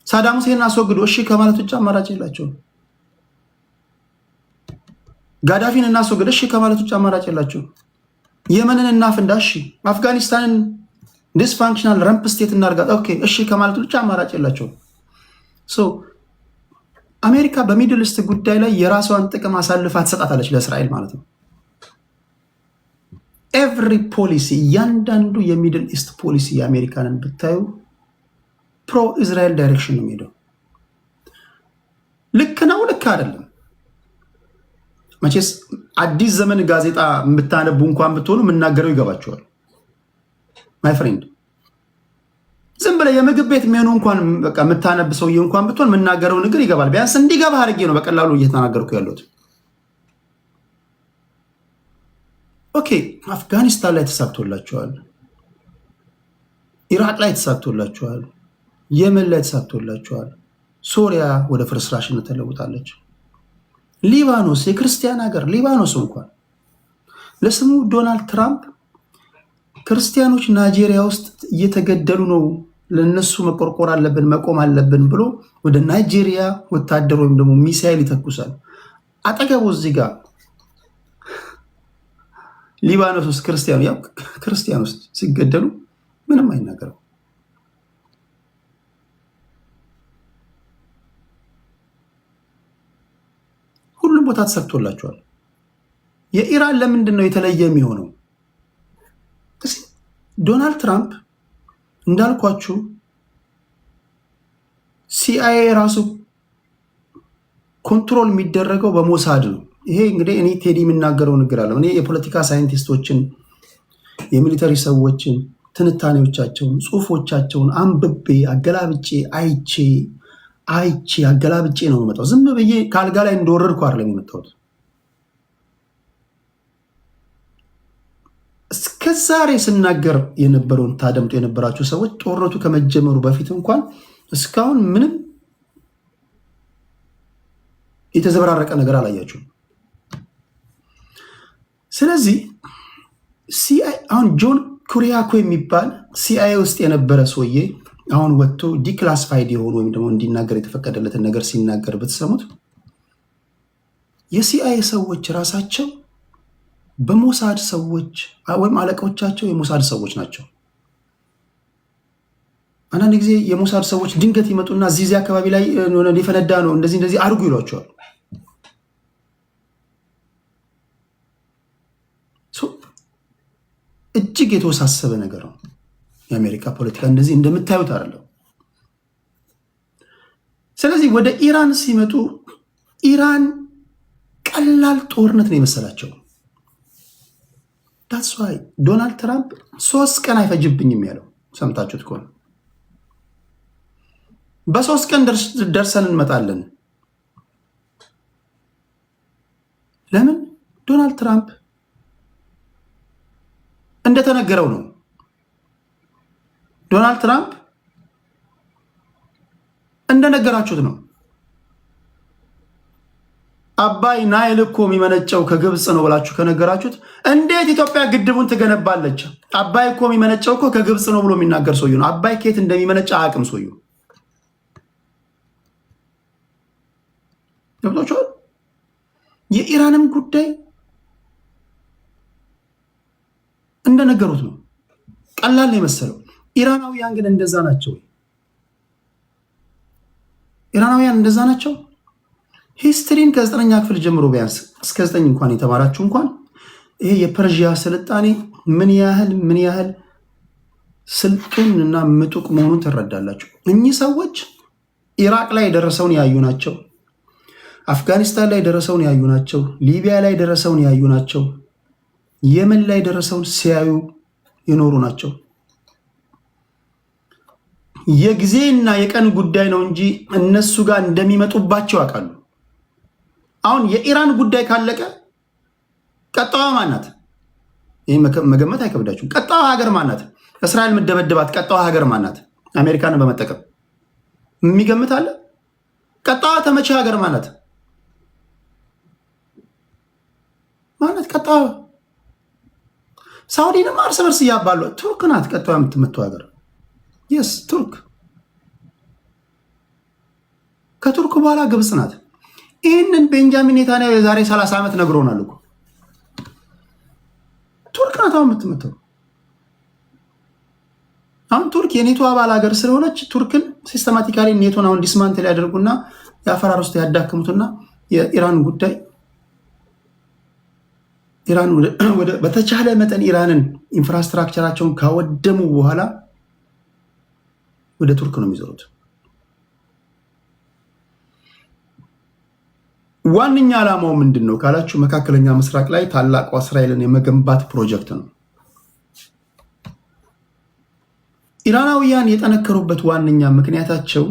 ሳዳም ሁሴን አስወግዶ እሺ ከማለት ውጭ አማራጭ የላቸውም። ጋዳፊን እናስወግድ እሺ ከማለት ውጭ አማራጭ የላቸውም። የመንን እናፍንዳ እሺ፣ አፍጋኒስታንን ዲስፋንክሽናል ረምፕ ስቴት እናርጋት ኦኬ እሺ ከማለት ውጭ አማራጭ የላቸውም። አሜሪካ በሚድል ኢስት ጉዳይ ላይ የራሷን ጥቅም አሳልፋ ትሰጣታለች ለእስራኤል ማለት ነው። ኤቭሪ ፖሊሲ እያንዳንዱ የሚድል ኢስት ፖሊሲ የአሜሪካንን ብታዩ ፕሮ ኢዝራኤል ዳይሬክሽን ነው የሚሄደው። ልክ ነው ልክ አይደለም። መቼስ አዲስ ዘመን ጋዜጣ የምታነቡ እንኳን ብትሆኑ የምናገረው ይገባቸዋል። ማይ ፍሬንድ ዝም ብለህ የምግብ ቤት ሜኑ እንኳን በቃ የምታነብ ሰውዬ እንኳን ብትሆን የምናገረው ነገር ይገባል። ቢያንስ እንዲገባ አድርጌ ነው በቀላሉ እየተናገርኩ ያለሁት። ኦኬ አፍጋኒስታን ላይ ተሳክቶላቸዋል፣ ኢራቅ ላይ ተሳክቶላቸዋል፣ የመን ላይ ተሳክቶላቸዋል። ሶሪያ ወደ ፍርስራሽነት ተለውጣለች። ሊባኖስ የክርስቲያን ሀገር ሊባኖስ እንኳን ለስሙ ዶናልድ ትራምፕ ክርስቲያኖች ናይጄሪያ ውስጥ እየተገደሉ ነው፣ ለነሱ መቆርቆር አለብን መቆም አለብን ብሎ ወደ ናይጄሪያ ወታደር ወይም ደግሞ ሚሳኤል ይተኩሳል። አጠገቡ እዚህ ጋር ሊባኖስ ውስጥ ክርስቲያን ውስጥ ሲገደሉ ምንም አይናገረው። ሁሉም ቦታ ተሰርቶላቸዋል። የኢራን ለምንድን ነው የተለየ የሚሆነው? ዶናልድ ትራምፕ እንዳልኳችሁ ሲአይኤ ራሱ ኮንትሮል የሚደረገው በሞሳድ ነው። ይሄ እንግዲህ እኔ ቴዲ የምናገረው ንግር አለ። እኔ የፖለቲካ ሳይንቲስቶችን የሚሊተሪ ሰዎችን ትንታኔዎቻቸውን ጽሁፎቻቸውን አንብቤ አገላብጬ አይቼ አገላብጬ ነው የመጣው። ዝም ብዬ ከአልጋ ላይ እንደወረድኩ አይደለም የመጣሁት። እስከዛሬ ስናገር የነበረውን ታደምጡ የነበራችሁ ሰዎች ጦርነቱ ከመጀመሩ በፊት እንኳን እስካሁን ምንም የተዘበራረቀ ነገር አላያችሁም። ስለዚህ አሁን ጆን ኩሪያኮ የሚባል ሲአይኤ ውስጥ የነበረ ሰውዬ አሁን ወጥቶ ዲክላስፋይድ የሆኑ ወይም ደግሞ እንዲናገር የተፈቀደለትን ነገር ሲናገር ብትሰሙት የሲአይኤ ሰዎች ራሳቸው በሞሳድ ሰዎች ወይም አለቆቻቸው የሞሳድ ሰዎች ናቸው። አንዳንድ ጊዜ የሞሳድ ሰዎች ድንገት ይመጡና እዚህ አካባቢ ላይ ሊፈነዳ ነው እንደዚህ አድርጉ ይሏቸዋል። እጅግ የተወሳሰበ ነገር ነው የአሜሪካ ፖለቲካ። እንደዚህ እንደምታዩት አይደለም። ስለዚህ ወደ ኢራን ሲመጡ ኢራን ቀላል ጦርነት ነው የመሰላቸው። ዳትስ ዋይ ዶናልድ ትራምፕ 3 ቀን አይፈጅብኝም ያለው ሰምታችሁት ከሆነ በ3 ቀን ደርሰን እንመጣለን። ለምን? ዶናልድ ትራምፕ እንደተነገረው ነው። ዶናልድ ትራምፕ እንደነገራችሁት ነው። አባይ ናይል እኮ የሚመነጨው ከግብፅ ነው ብላችሁ ከነገራችሁት እንዴት ኢትዮጵያ ግድቡን ትገነባለች? አባይ እኮ የሚመነጨው እኮ ከግብፅ ነው ብሎ የሚናገር ሰውዬው ነው። አባይ ከየት እንደሚመነጭ አያውቅም ሰውዬው። ገብቷችኋል? የኢራንም ጉዳይ እንደነገሩት ነው። ቀላል ነው የመሰለው። ኢራናውያን ግን እንደዛ ናቸው። ኢራናውያን እንደዛ ናቸው። ሂስትሪን ከ9ኛ ክፍል ጀምሮ ቢያንስ እስከ 9 እንኳን የተማራችሁ እንኳን ይሄ የፐርዢያ ስልጣኔ ምን ያህል ስልጡን እና ምጡቅ መሆኑን ትረዳላችሁ። እኚህ ሰዎች ኢራቅ ላይ የደረሰውን ያዩ ናቸው። አፍጋኒስታን ላይ ደረሰውን ያዩ ናቸው። ሊቢያ ላይ ደረሰውን ያዩ ናቸው። የመን ላይ ደረሰውን ሲያዩ የኖሩ ናቸው። የጊዜና የቀን ጉዳይ ነው እንጂ እነሱ ጋር እንደሚመጡባቸው ያውቃሉ። አሁን የኢራን ጉዳይ ካለቀ ቀጣዋ ማናት? ይህ መገመት አይከብዳችሁም። ቀጣዋ ሀገር ማናት? እስራኤል የምደበድባት ቀጣዋ ሀገር ማናት? አሜሪካንን በመጠቀም የሚገምት አለ? ቀጣዋ ተመቼ ሀገር ማናት? ቀጣዋ ሳውዲንም እርስ በርስ እያባሉ ቱርክ ናት ቀጣዋ የምትመታው ሀገር። የስ ቱርክ ከቱርክ በኋላ ግብፅ ናት። ይህንን ቤንጃሚን ኔታንያሁ የዛሬ 30 ዓመት ነግሮናል እኮ። ቱርክ ናት አሁን የምትመተው። አሁን ቱርክ የኔቶ አባል ሀገር ስለሆነች ቱርክን ሲስተማቲካሊ ኔቶን አሁን ዲስማንትል ያደርጉና የአፈራር ውስጥ ያዳክሙትና የኢራን ጉዳይ ኢራን በተቻለ መጠን ኢራንን ኢንፍራስትራክቸራቸውን ካወደሙ በኋላ ወደ ቱርክ ነው የሚዞሩት። ዋነኛ ዓላማው ምንድን ነው ካላችሁ መካከለኛ ምስራቅ ላይ ታላቋ እስራኤልን የመገንባት ፕሮጀክት ነው። ኢራናውያን የጠነከሩበት ዋነኛ ምክንያታቸው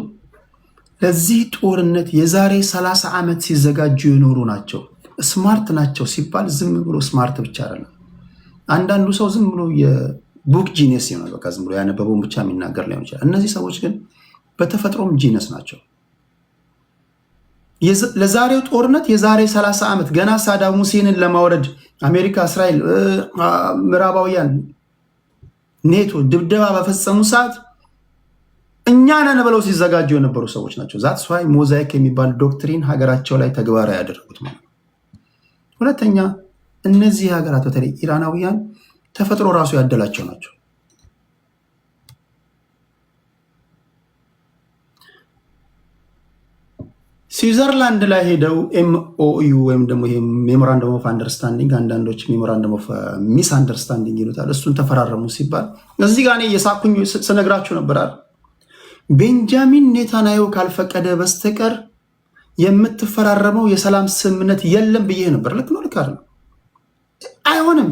ለዚህ ጦርነት የዛሬ 30 ዓመት ሲዘጋጁ የኖሩ ናቸው። ስማርት ናቸው ሲባል ዝም ብሎ ስማርት ብቻ አይደለም። አንዳንዱ ሰው ዝም ብሎ የቡክ ጂነስ ይሆናል፣ በቃ ዝም ብሎ ያነበበውን ብቻ የሚናገር ላይሆን ይችላል። እነዚህ ሰዎች ግን በተፈጥሮም ጂነስ ናቸው። ለዛሬው ጦርነት የዛሬ 30 ዓመት ገና ሳዳም ሁሴንን ለማውረድ አሜሪካ፣ እስራኤል፣ ምዕራባውያን ኔቶ ድብደባ በፈጸሙ ሰዓት እኛ ነን ብለው ሲዘጋጁ የነበሩ ሰዎች ናቸው። ዛትስ ዋይ ሞዛይክ የሚባል ዶክትሪን ሀገራቸው ላይ ተግባራዊ ያደረጉት ማለት ነው። ሁለተኛ እነዚህ ሀገራት በተለይ ኢራናውያን ተፈጥሮ ራሱ ያደላቸው ናቸው። ስዊዘርላንድ ላይ ሄደው ኤምኦዩ ወይም ደግሞ ይሄ ሜሞራንደም ኦፍ አንደርስታንዲንግ፣ አንዳንዶች ሜሞራንደም ኦፍ ሚስ አንደርስታንዲንግ ይሉታል። እሱን ተፈራረሙ ሲባል እዚህ ጋር የሳኩኝ ስነግራችሁ ነበር። ቤንጃሚን ኔታንያሁ ካልፈቀደ በስተቀር የምትፈራረመው የሰላም ስምምነት የለም ብዬ ነበር። ልክ ነው፣ ልክ አይደለም፣ አይሆንም።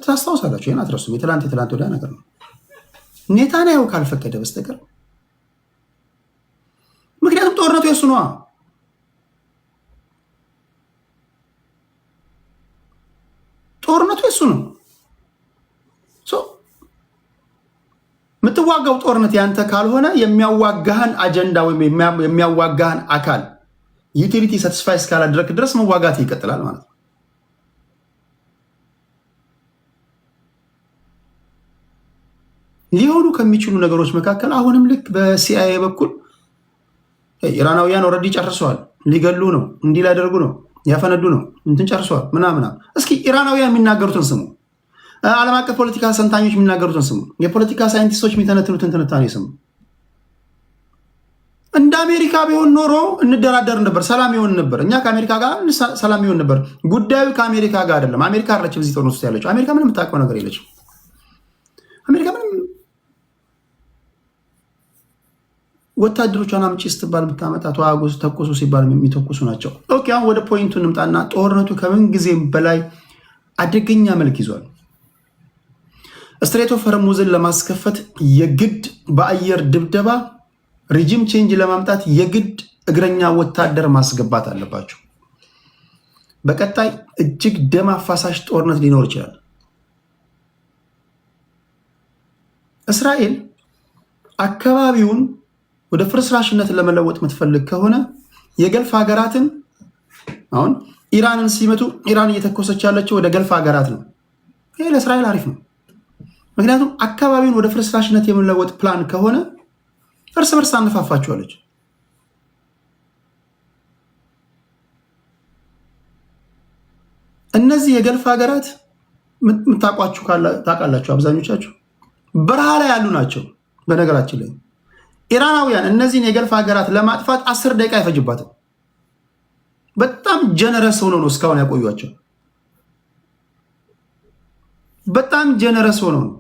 ታስታውሳላችሁ፣ ይህን አትረሱም። የትላንት ወዲያ ነገር ነው። ኔታንያሁ ካልፈቀደ በስተቀር ምክንያቱም ጦርነቱ የሱ ነዋ። ጦርነቱ የሱ ነው። የምትዋጋው ጦርነት ያንተ ካልሆነ የሚያዋጋህን አጀንዳ ወይም የሚያዋጋህን አካል ዩቲሊቲ ሳቲስፋይ እስካላደረክ ድረስ መዋጋት ይቀጥላል ማለት ነው። ሊሆኑ ከሚችሉ ነገሮች መካከል አሁንም ልክ በሲአይኤ በኩል ኢራናውያን ኦልሬዲ ጨርሰዋል፣ ሊገሉ ነው፣ እንዲህ ሊያደርጉ ነው፣ ያፈነዱ ነው፣ እንትን ጨርሰዋል ምናምን። እስኪ ኢራናውያን የሚናገሩትን ስሙ። ዓለም አቀፍ ፖለቲካ ሰንታኞች የሚናገሩትን ስሙ። የፖለቲካ ሳይንቲስቶች የሚተነትኑትን ትንታኔ ስሙ። እንደ አሜሪካ ቢሆን ኖሮ እንደራደር ነበር፣ ሰላም ይሆን ነበር። እኛ ከአሜሪካ ጋር ሰላም ይሆን ነበር። ጉዳዩ ከአሜሪካ ጋር አይደለም። አሜሪካ አለች በዚህ ጦርነት ውስጥ ያለችው። አሜሪካ ምንም የምታውቀው ነገር የለችም። አሜሪካ ምንም ወታደሮቿን አምጪ ስትባል የምታመጣ ተዋጉ፣ ተኩሱ ሲባል የሚተኩሱ ናቸው። ኦኬ፣ አሁን ወደ ፖይንቱ እንምጣና ጦርነቱ ከምን ጊዜም በላይ አደገኛ መልክ ይዟል። ስትሬት ኦፍ ሆርሙዝን ለማስከፈት የግድ በአየር ድብደባ ሪጂም ቼንጅ ለማምጣት የግድ እግረኛ ወታደር ማስገባት አለባቸው። በቀጣይ እጅግ ደም አፋሳሽ ጦርነት ሊኖር ይችላል። እስራኤል አካባቢውን ወደ ፍርስራሽነት ለመለወጥ የምትፈልግ ከሆነ የገልፍ ሀገራትን አሁን ኢራንን ሲመቱ ኢራን እየተኮሰች ያለችው ወደ ገልፍ ሀገራት ነው። ይሄ ለእስራኤል አሪፍ ነው። ምክንያቱም አካባቢውን ወደ ፍርስራሽነት የመለወጥ ፕላን ከሆነ እርስ በርስ ታነፋፋቸዋለች። እነዚህ የገልፍ ሀገራት የምታውቋችሁ ታውቃላችሁ፣ አብዛኞቻችሁ በረሃ ላይ ያሉ ናቸው። በነገራችን ላይ ኢራናውያን እነዚህን የገልፍ ሀገራት ለማጥፋት 10 ደቂቃ አይፈጅባትም። በጣም ጀነረስ ሆኖ ነው እስካሁን ያቆዩቸው። በጣም ጀነረስ ሆኖ ነው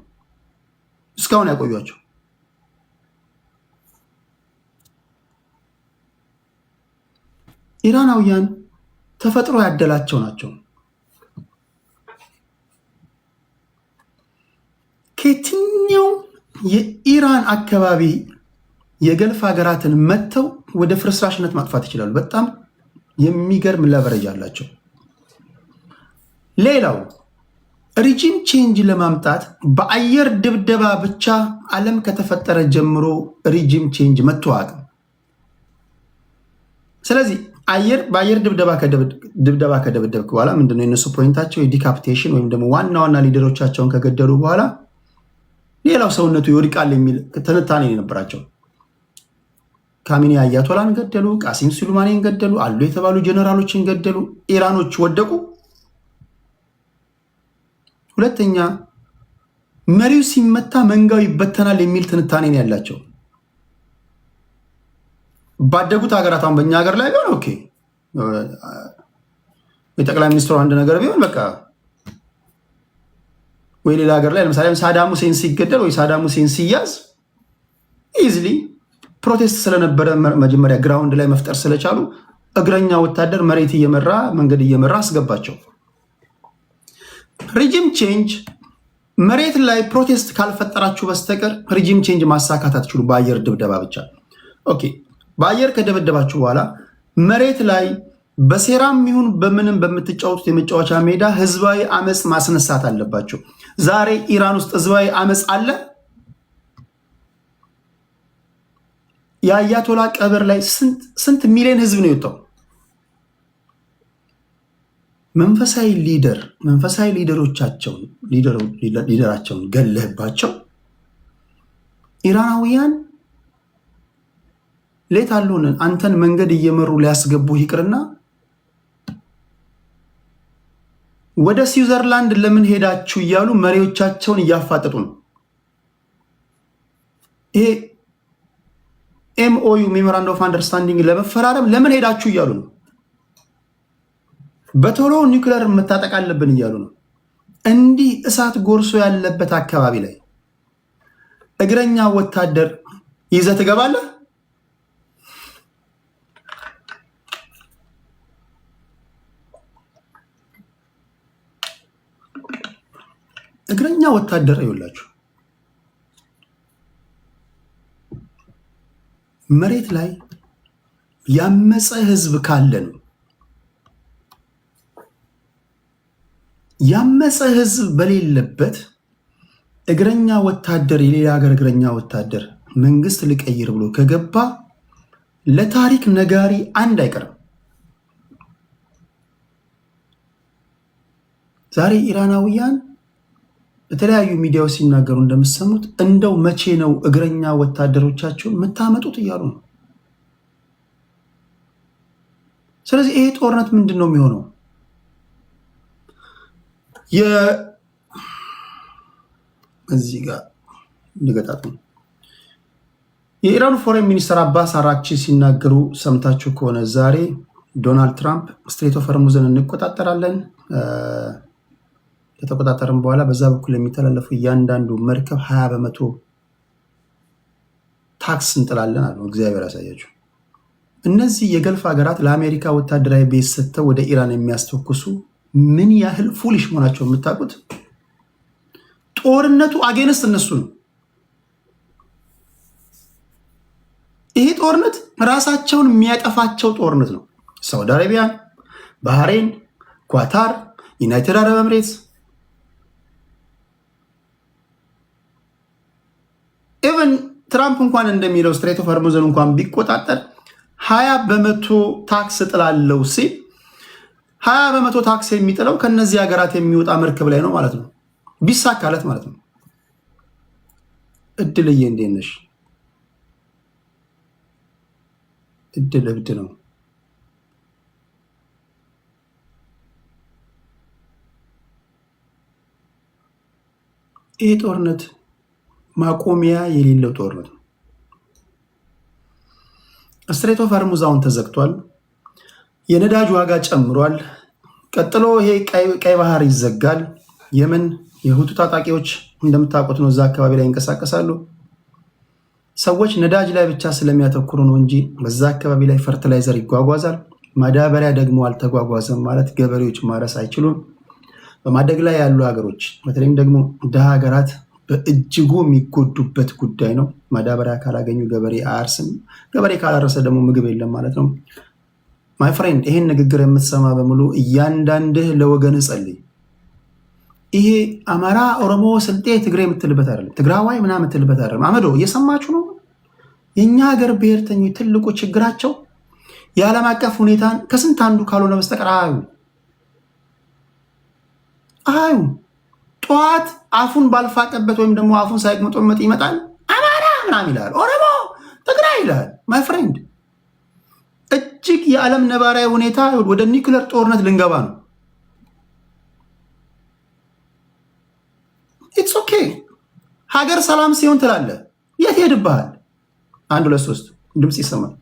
እስካሁን ያቆዩቸው። ኢራናውያን ተፈጥሮ ያደላቸው ናቸው። ከየትኛው የኢራን አካባቢ የገልፍ ሀገራትን መጥተው ወደ ፍርስራሽነት ማጥፋት ይችላሉ። በጣም የሚገርም ለቨሬጅ አላቸው። ሌላው ሪጂም ቼንጅ ለማምጣት በአየር ድብደባ ብቻ ዓለም ከተፈጠረ ጀምሮ ሪጂም ቼንጅ መጥቶ አቅም። ስለዚህ በአየር ድብደባ ከደበደብክ በኋላ ምንድነው የነሱ ፖይንታቸው? የዲካፕቴሽን ወይም ደግሞ ዋና ዋና ሊደሮቻቸውን ከገደሉ በኋላ ሌላው ሰውነቱ ይወድቃል የሚል ትንታኔ የነበራቸው። ካሚኒ አያቶላን ገደሉ፣ ቃሲም ሱሌማኒን ገደሉ፣ አሉ የተባሉ ጀነራሎችን ገደሉ። ኢራኖች ወደቁ። ሁለተኛ መሪው ሲመታ መንጋው ይበተናል የሚል ትንታኔ ነው ያላቸው። ባደጉት ሀገራት አሁን በእኛ ሀገር ላይ ቢሆን ኦኬ፣ የጠቅላይ ሚኒስትሩ አንድ ነገር ቢሆን በቃ ወይ ሌላ ሀገር ላይ ለምሳሌ ሳዳም ሁሴን ሲገደል ወይ ሳዳም ሁሴን ሲያዝ ኢዝሊ ፕሮቴስት ስለነበረ መጀመሪያ ግራውንድ ላይ መፍጠር ስለቻሉ እግረኛ ወታደር መሬት እየመራ መንገድ እየመራ አስገባቸው። ሪጂም ቼንጅ መሬት ላይ ፕሮቴስት ካልፈጠራችሁ በስተቀር ሪጂም ቼንጅ ማሳካት አትችሉ በአየር ድብደባ ብቻ። ኦኬ በአየር ከደበደባችሁ በኋላ መሬት ላይ በሴራም ይሁን በምንም በምትጫወቱት የመጫወቻ ሜዳ ህዝባዊ አመፅ ማስነሳት አለባቸው። ዛሬ ኢራን ውስጥ ህዝባዊ አመፅ አለ። የአያቶላ ቀብር ላይ ስንት ሚሊዮን ህዝብ ነው የወጣው? መንፈሳዊ ሊደራቸውን ገለህባቸው ኢራናውያን ሌት አሉንን አንተን መንገድ እየመሩ ሊያስገቡ ይቅርና ወደ ስዊዘርላንድ ለምን ሄዳችሁ እያሉ መሪዎቻቸውን እያፋጠጡ ነው። ይሄ ኤምኦዩ ሜሞራንደም ኦፍ አንደርስታንዲንግ ለመፈራረም ለምን ሄዳችሁ እያሉ ነው። በቶሎ ኒውክሌር መታጠቅ አለብን እያሉ ነው። እንዲህ እሳት ጎርሶ ያለበት አካባቢ ላይ እግረኛ ወታደር ይዘህ ትገባለህ? እግረኛ ወታደር ይውላችሁ መሬት ላይ ያመፀ ህዝብ ካለ ነው። ያመፀ ህዝብ በሌለበት እግረኛ ወታደር የሌላ ሀገር እግረኛ ወታደር መንግስት ልቀይር ብሎ ከገባ ለታሪክ ነጋሪ አንድ አይቀርም። ዛሬ ኢራናውያን በተለያዩ ሚዲያዎች ሲናገሩ እንደምትሰሙት እንደው መቼ ነው እግረኛ ወታደሮቻቸውን የምታመጡት እያሉ ነው። ስለዚህ ይሄ ጦርነት ምንድን ነው የሚሆነው? እዚህ ጋር ንገጣጡ የኢራኑ ፎሬን ሚኒስትር አባስ አራክቺ ሲናገሩ ሰምታችሁ ከሆነ ዛሬ ዶናልድ ትራምፕ ስትሬት ኦፍ ሆርሙዝን እንቆጣጠራለን፣ ከተቆጣጠርን በኋላ በዛ በኩል የሚተላለፉ እያንዳንዱ መርከብ 20% ታክስ እንጥላለን አሉ። እግዚአብሔር ያሳያችሁ። እነዚህ የገልፍ ሀገራት ለአሜሪካ ወታደራዊ ቤዝ ሰጥተው ወደ ኢራን የሚያስተኩሱ ምን ያህል ፉሊሽ መሆናቸው የምታውቁት። ጦርነቱ አጌንስት እነሱ ነው። ይሄ ጦርነት ራሳቸውን የሚያጠፋቸው ጦርነት ነው። ሳውዲ አረቢያ፣ ባህሬን፣ ኳታር፣ ዩናይትድ አረብ ኤምሬትስ ኢቨን ትራምፕ እንኳን እንደሚለው ስትሬት ኦፍ ሆርሙዝን እንኳን ቢቆጣጠር 20% ታክስ ጥላለው ሲል 20% ታክስ የሚጥለው ከነዚህ ሀገራት የሚወጣ መርከብ ላይ ነው ማለት ነው። ቢሳካለት ማለት ነው። እድልዬ እንዴት ነሽ? እድል እብድ ነው። ይህ ጦርነት ማቆሚያ የሌለው ጦርነት ነው። ስትሬት ኦፍ ሆርሙዝ አሁን ተዘግቷል። የነዳጅ ዋጋ ጨምሯል። ቀጥሎ ይሄ ቀይ ባህር ይዘጋል። የመን የሁቱ ታጣቂዎች እንደምታውቁት ነው እዛ አካባቢ ላይ ይንቀሳቀሳሉ። ሰዎች ነዳጅ ላይ ብቻ ስለሚያተኩሩ ነው እንጂ በዛ አካባቢ ላይ ፈርቲላይዘር ይጓጓዛል። ማዳበሪያ ደግሞ አልተጓጓዘም ማለት ገበሬዎች ማረስ አይችሉም። በማደግ ላይ ያሉ ሀገሮች በተለይም ደግሞ ድሃ ሀገራት በእጅጉ የሚጎዱበት ጉዳይ ነው። ማዳበሪያ ካላገኙ ገበሬ አያርስም። ገበሬ ካላረሰ ደግሞ ምግብ የለም ማለት ነው። ማይ ፍሬንድ ይህን ንግግር የምትሰማ በሙሉ እያንዳንድህ ለወገንህ ጸልይ። ይሄ አማራ፣ ኦሮሞ፣ ስልጤ፣ ትግሬ የምትልበት አይደለም። ትግራዋይ ምናምን የምትልበት አይደለም። አመዶ እየሰማችሁ ነው። የእኛ ሀገር ብሔርተኞች ትልቁ ችግራቸው የዓለም አቀፍ ሁኔታን ከስንት አንዱ ካልሆነ በስተቀር አዩ ጠዋት አፉን ባልፋቀበት ወይም ደግሞ አፉን ሳይቅመጦመጥ ይመጣል። አማራ ምናምን ይላል። ኦሮሞ ትግራይ ይላል። ማይ ፍሬንድ እጅግ የዓለም ነባራዊ ሁኔታ ወደ ኒውክለር ጦርነት ልንገባ ነው። ኢትስ ኦኬ። ሀገር ሰላም ሲሆን ትላለህ። የት ሄድብሃል? 1 2 3 ድምፅ ይሰማል።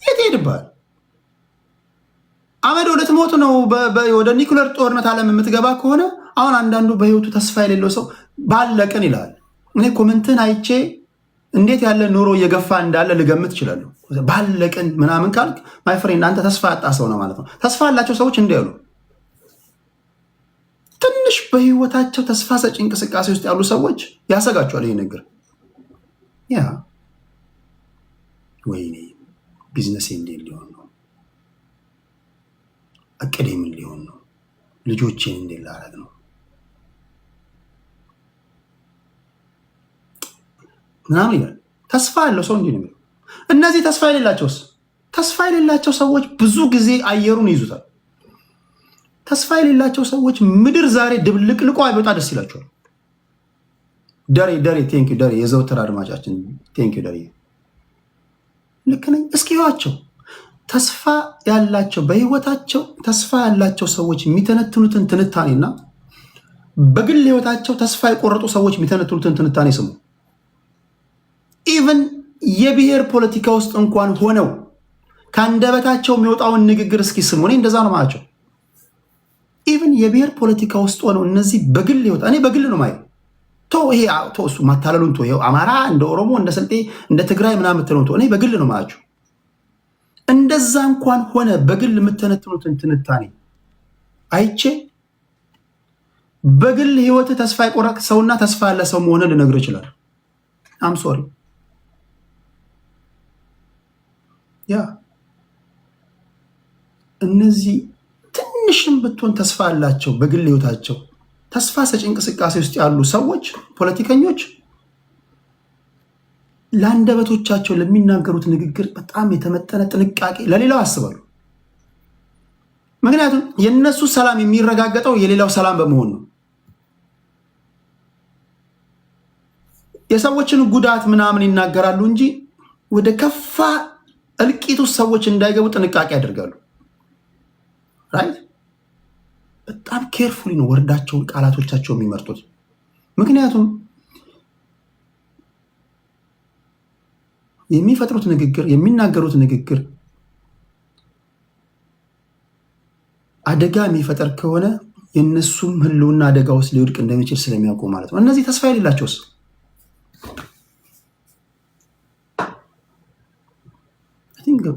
የት ሄድብሃል? አመድ ወደ ትሞት ነው። ወደ ኒውክለር ጦርነት ዓለም የምትገባ ከሆነ አሁን አንዳንዱ በህይወቱ ተስፋ የሌለው ሰው ባለቀን ይላል። እኔ ኮመንትን አይቼ እንዴት ያለ ኑሮ እየገፋ እንዳለ ልገምት እችላለሁ። ባለቀን ምናምን ካልክ ማይ ፍሬንድ አንተ ተስፋ ያጣ ሰው ነው ማለት ነው። ተስፋ ያላቸው ሰዎች እንዲያሉ ትንሽ በህይወታቸው ተስፋ ሰጪ እንቅስቃሴ ውስጥ ያሉ ሰዎች ያሰጋቸዋል ይሄ ነገር። ያ ወይኔ ቢዝነሴ እንዴት ሊሆን ነው? እቅዴ ምን ሊሆን ነው? ልጆቼን እንዴት ላደርግ ነው ምናምን ይላል። ተስፋ ያለው ሰው እንዲህ ነው የሚለው። እነዚህ ተስፋ የሌላቸውስ? ተስፋ የሌላቸው ሰዎች ብዙ ጊዜ አየሩን ይዙታል። ተስፋ የሌላቸው ሰዎች ምድር ዛሬ ድብልቅልቋ ቢወጣ ደስ ይላቸዋል። ደሬ ቴንኪው ደሬ፣ የዘውትር አድማጫችን ቴንኪው ደሬ። ልክ ነኝ። እስኪ ይዋቸው ተስፋ ያላቸው በህይወታቸው ተስፋ ያላቸው ሰዎች የሚተነትኑትን ትንታኔና በግል ህይወታቸው ተስፋ የቆረጡ ሰዎች የሚተነትኑትን ትንታኔ ስሙ። ኢቨን የብሔር ፖለቲካ ውስጥ እንኳን ሆነው ከአንደበታቸው የሚወጣውን ንግግር እስኪ ስሙ። እኔ እንደዛ ነው ማያቸው። ኢቨን የብሔር ፖለቲካ ውስጥ ሆነው እነዚህ በግል ህይወት እኔ በግል ነው ማየው። እሱ ማታለሉን ይኸው አማራ እንደ ኦሮሞ እንደ ስልጤ እንደ ትግራይ ምናምን የምትለው እኔ በግል ነው ማያቸው። እንደዛ እንኳን ሆነ በግል የምተነትኑትን ትንታኔ አይቼ በግል ህይወት ተስፋ የቆረጥ ሰውና ተስፋ ያለ ሰው መሆንን ልነግር ይችላል። አም ሶሪ ያ እነዚህ ትንሽም ብትሆን ተስፋ ያላቸው በግል ህይወታቸው ተስፋ ሰጪ እንቅስቃሴ ውስጥ ያሉ ሰዎች ፖለቲከኞች ለአንደበቶቻቸው ለሚናገሩት ንግግር በጣም የተመጠነ ጥንቃቄ ለሌላው ያስባሉ። ምክንያቱም የነሱ ሰላም የሚረጋገጠው የሌላው ሰላም በመሆን ነው። የሰዎችን ጉዳት ምናምን ይናገራሉ እንጂ ወደ ከፋ እልቂቱ ሰዎች እንዳይገቡ ጥንቃቄ ያደርጋሉ። ራይት በጣም ኬርፉሊ ነው ወርዳቸውን ቃላቶቻቸው የሚመርጡት። ምክንያቱም የሚፈጥሩት ንግግር የሚናገሩት ንግግር አደጋ የሚፈጠር ከሆነ የነሱም ህልውና አደጋ ውስጥ ሊወድቅ እንደሚችል ስለሚያውቁ ማለት ነው። እነዚህ ተስፋ የሌላቸውስ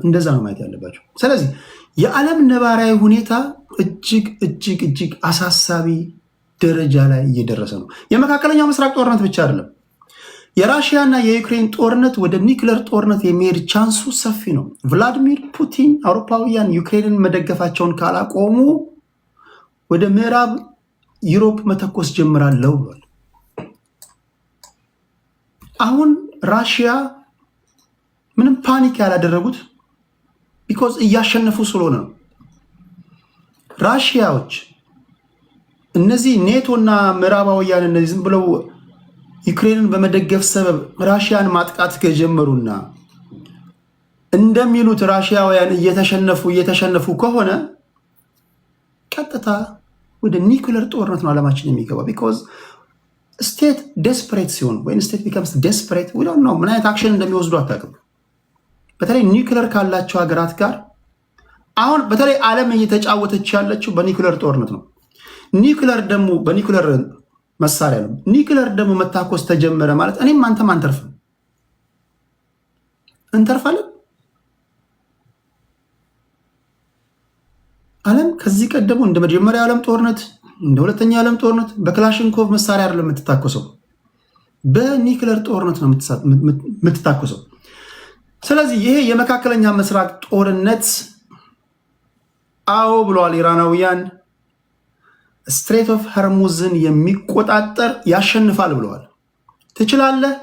እንደዛ ነው ማየት ያለባቸው። ስለዚህ የዓለም ነባራዊ ሁኔታ እጅግ አሳሳቢ ደረጃ ላይ እየደረሰ ነው። የመካከለኛው ምስራቅ ጦርነት ብቻ አይደለም። የራሽያ እና የዩክሬን ጦርነት ወደ ኒውክለር ጦርነት የሚሄድ ቻንሱ ሰፊ ነው። ቭላዲሚር ፑቲን አውሮፓውያን ዩክሬንን መደገፋቸውን ካላቆሙ ወደ ምዕራብ ዩሮፕ መተኮስ ጀምራለሁ ብሏል። አሁን ራሽያ ምንም ፓኒክ ያላደረጉት ቢኮዝ እያሸነፉ ስለሆነ ነው። ራሽያዎች እነዚህ ኔቶና ምዕራባውያን እነዚህ ዝም ብለው ዩክሬንን በመደገፍ ሰበብ ራሽያን ማጥቃት ከጀመሩና እንደሚሉት ራሽያውያን እየተሸነፉ ከሆነ ቀጥታ ወደ ኒውክለር ጦርነት ነው ዓለማችን የሚገባ። ቢኮዝ ስቴት ዴስፐሬት ሲሆን ወይም ስቴት ቢከምስ ዴስፐሬት ዊ ዶንት ኖ ምን አይነት አክሽን እንደሚወስዱ አታውቅም። በተለይ ኒውክለር ካላቸው ሀገራት ጋር አሁን በተለይ ዓለም እየተጫወተች ያለችው በኒውክለር ጦርነት ነው። ኒውክለር ደግሞ በኒውክለር መሳሪያ ነው። ኒውክለር ደግሞ መታኮስ ተጀመረ ማለት እኔም አንተም አንተርፍም። እንተርፋለን። ዓለም ከዚህ ቀደሙ እንደ መጀመሪያ ዓለም ጦርነት እንደ ሁለተኛ ዓለም ጦርነት በክላሽንኮቭ መሳሪያ አይደለም የምትታኮሰው፣ በኒውክለር ጦርነት ነው የምትታኮሰው። ስለዚህ ይሄ የመካከለኛ ምስራቅ ጦርነት አዎ ብለዋል ኢራናውያን፣ ስትሬት ኦፍ ሆርሙዝን የሚቆጣጠር ያሸንፋል ብለዋል። ትችላለህ፣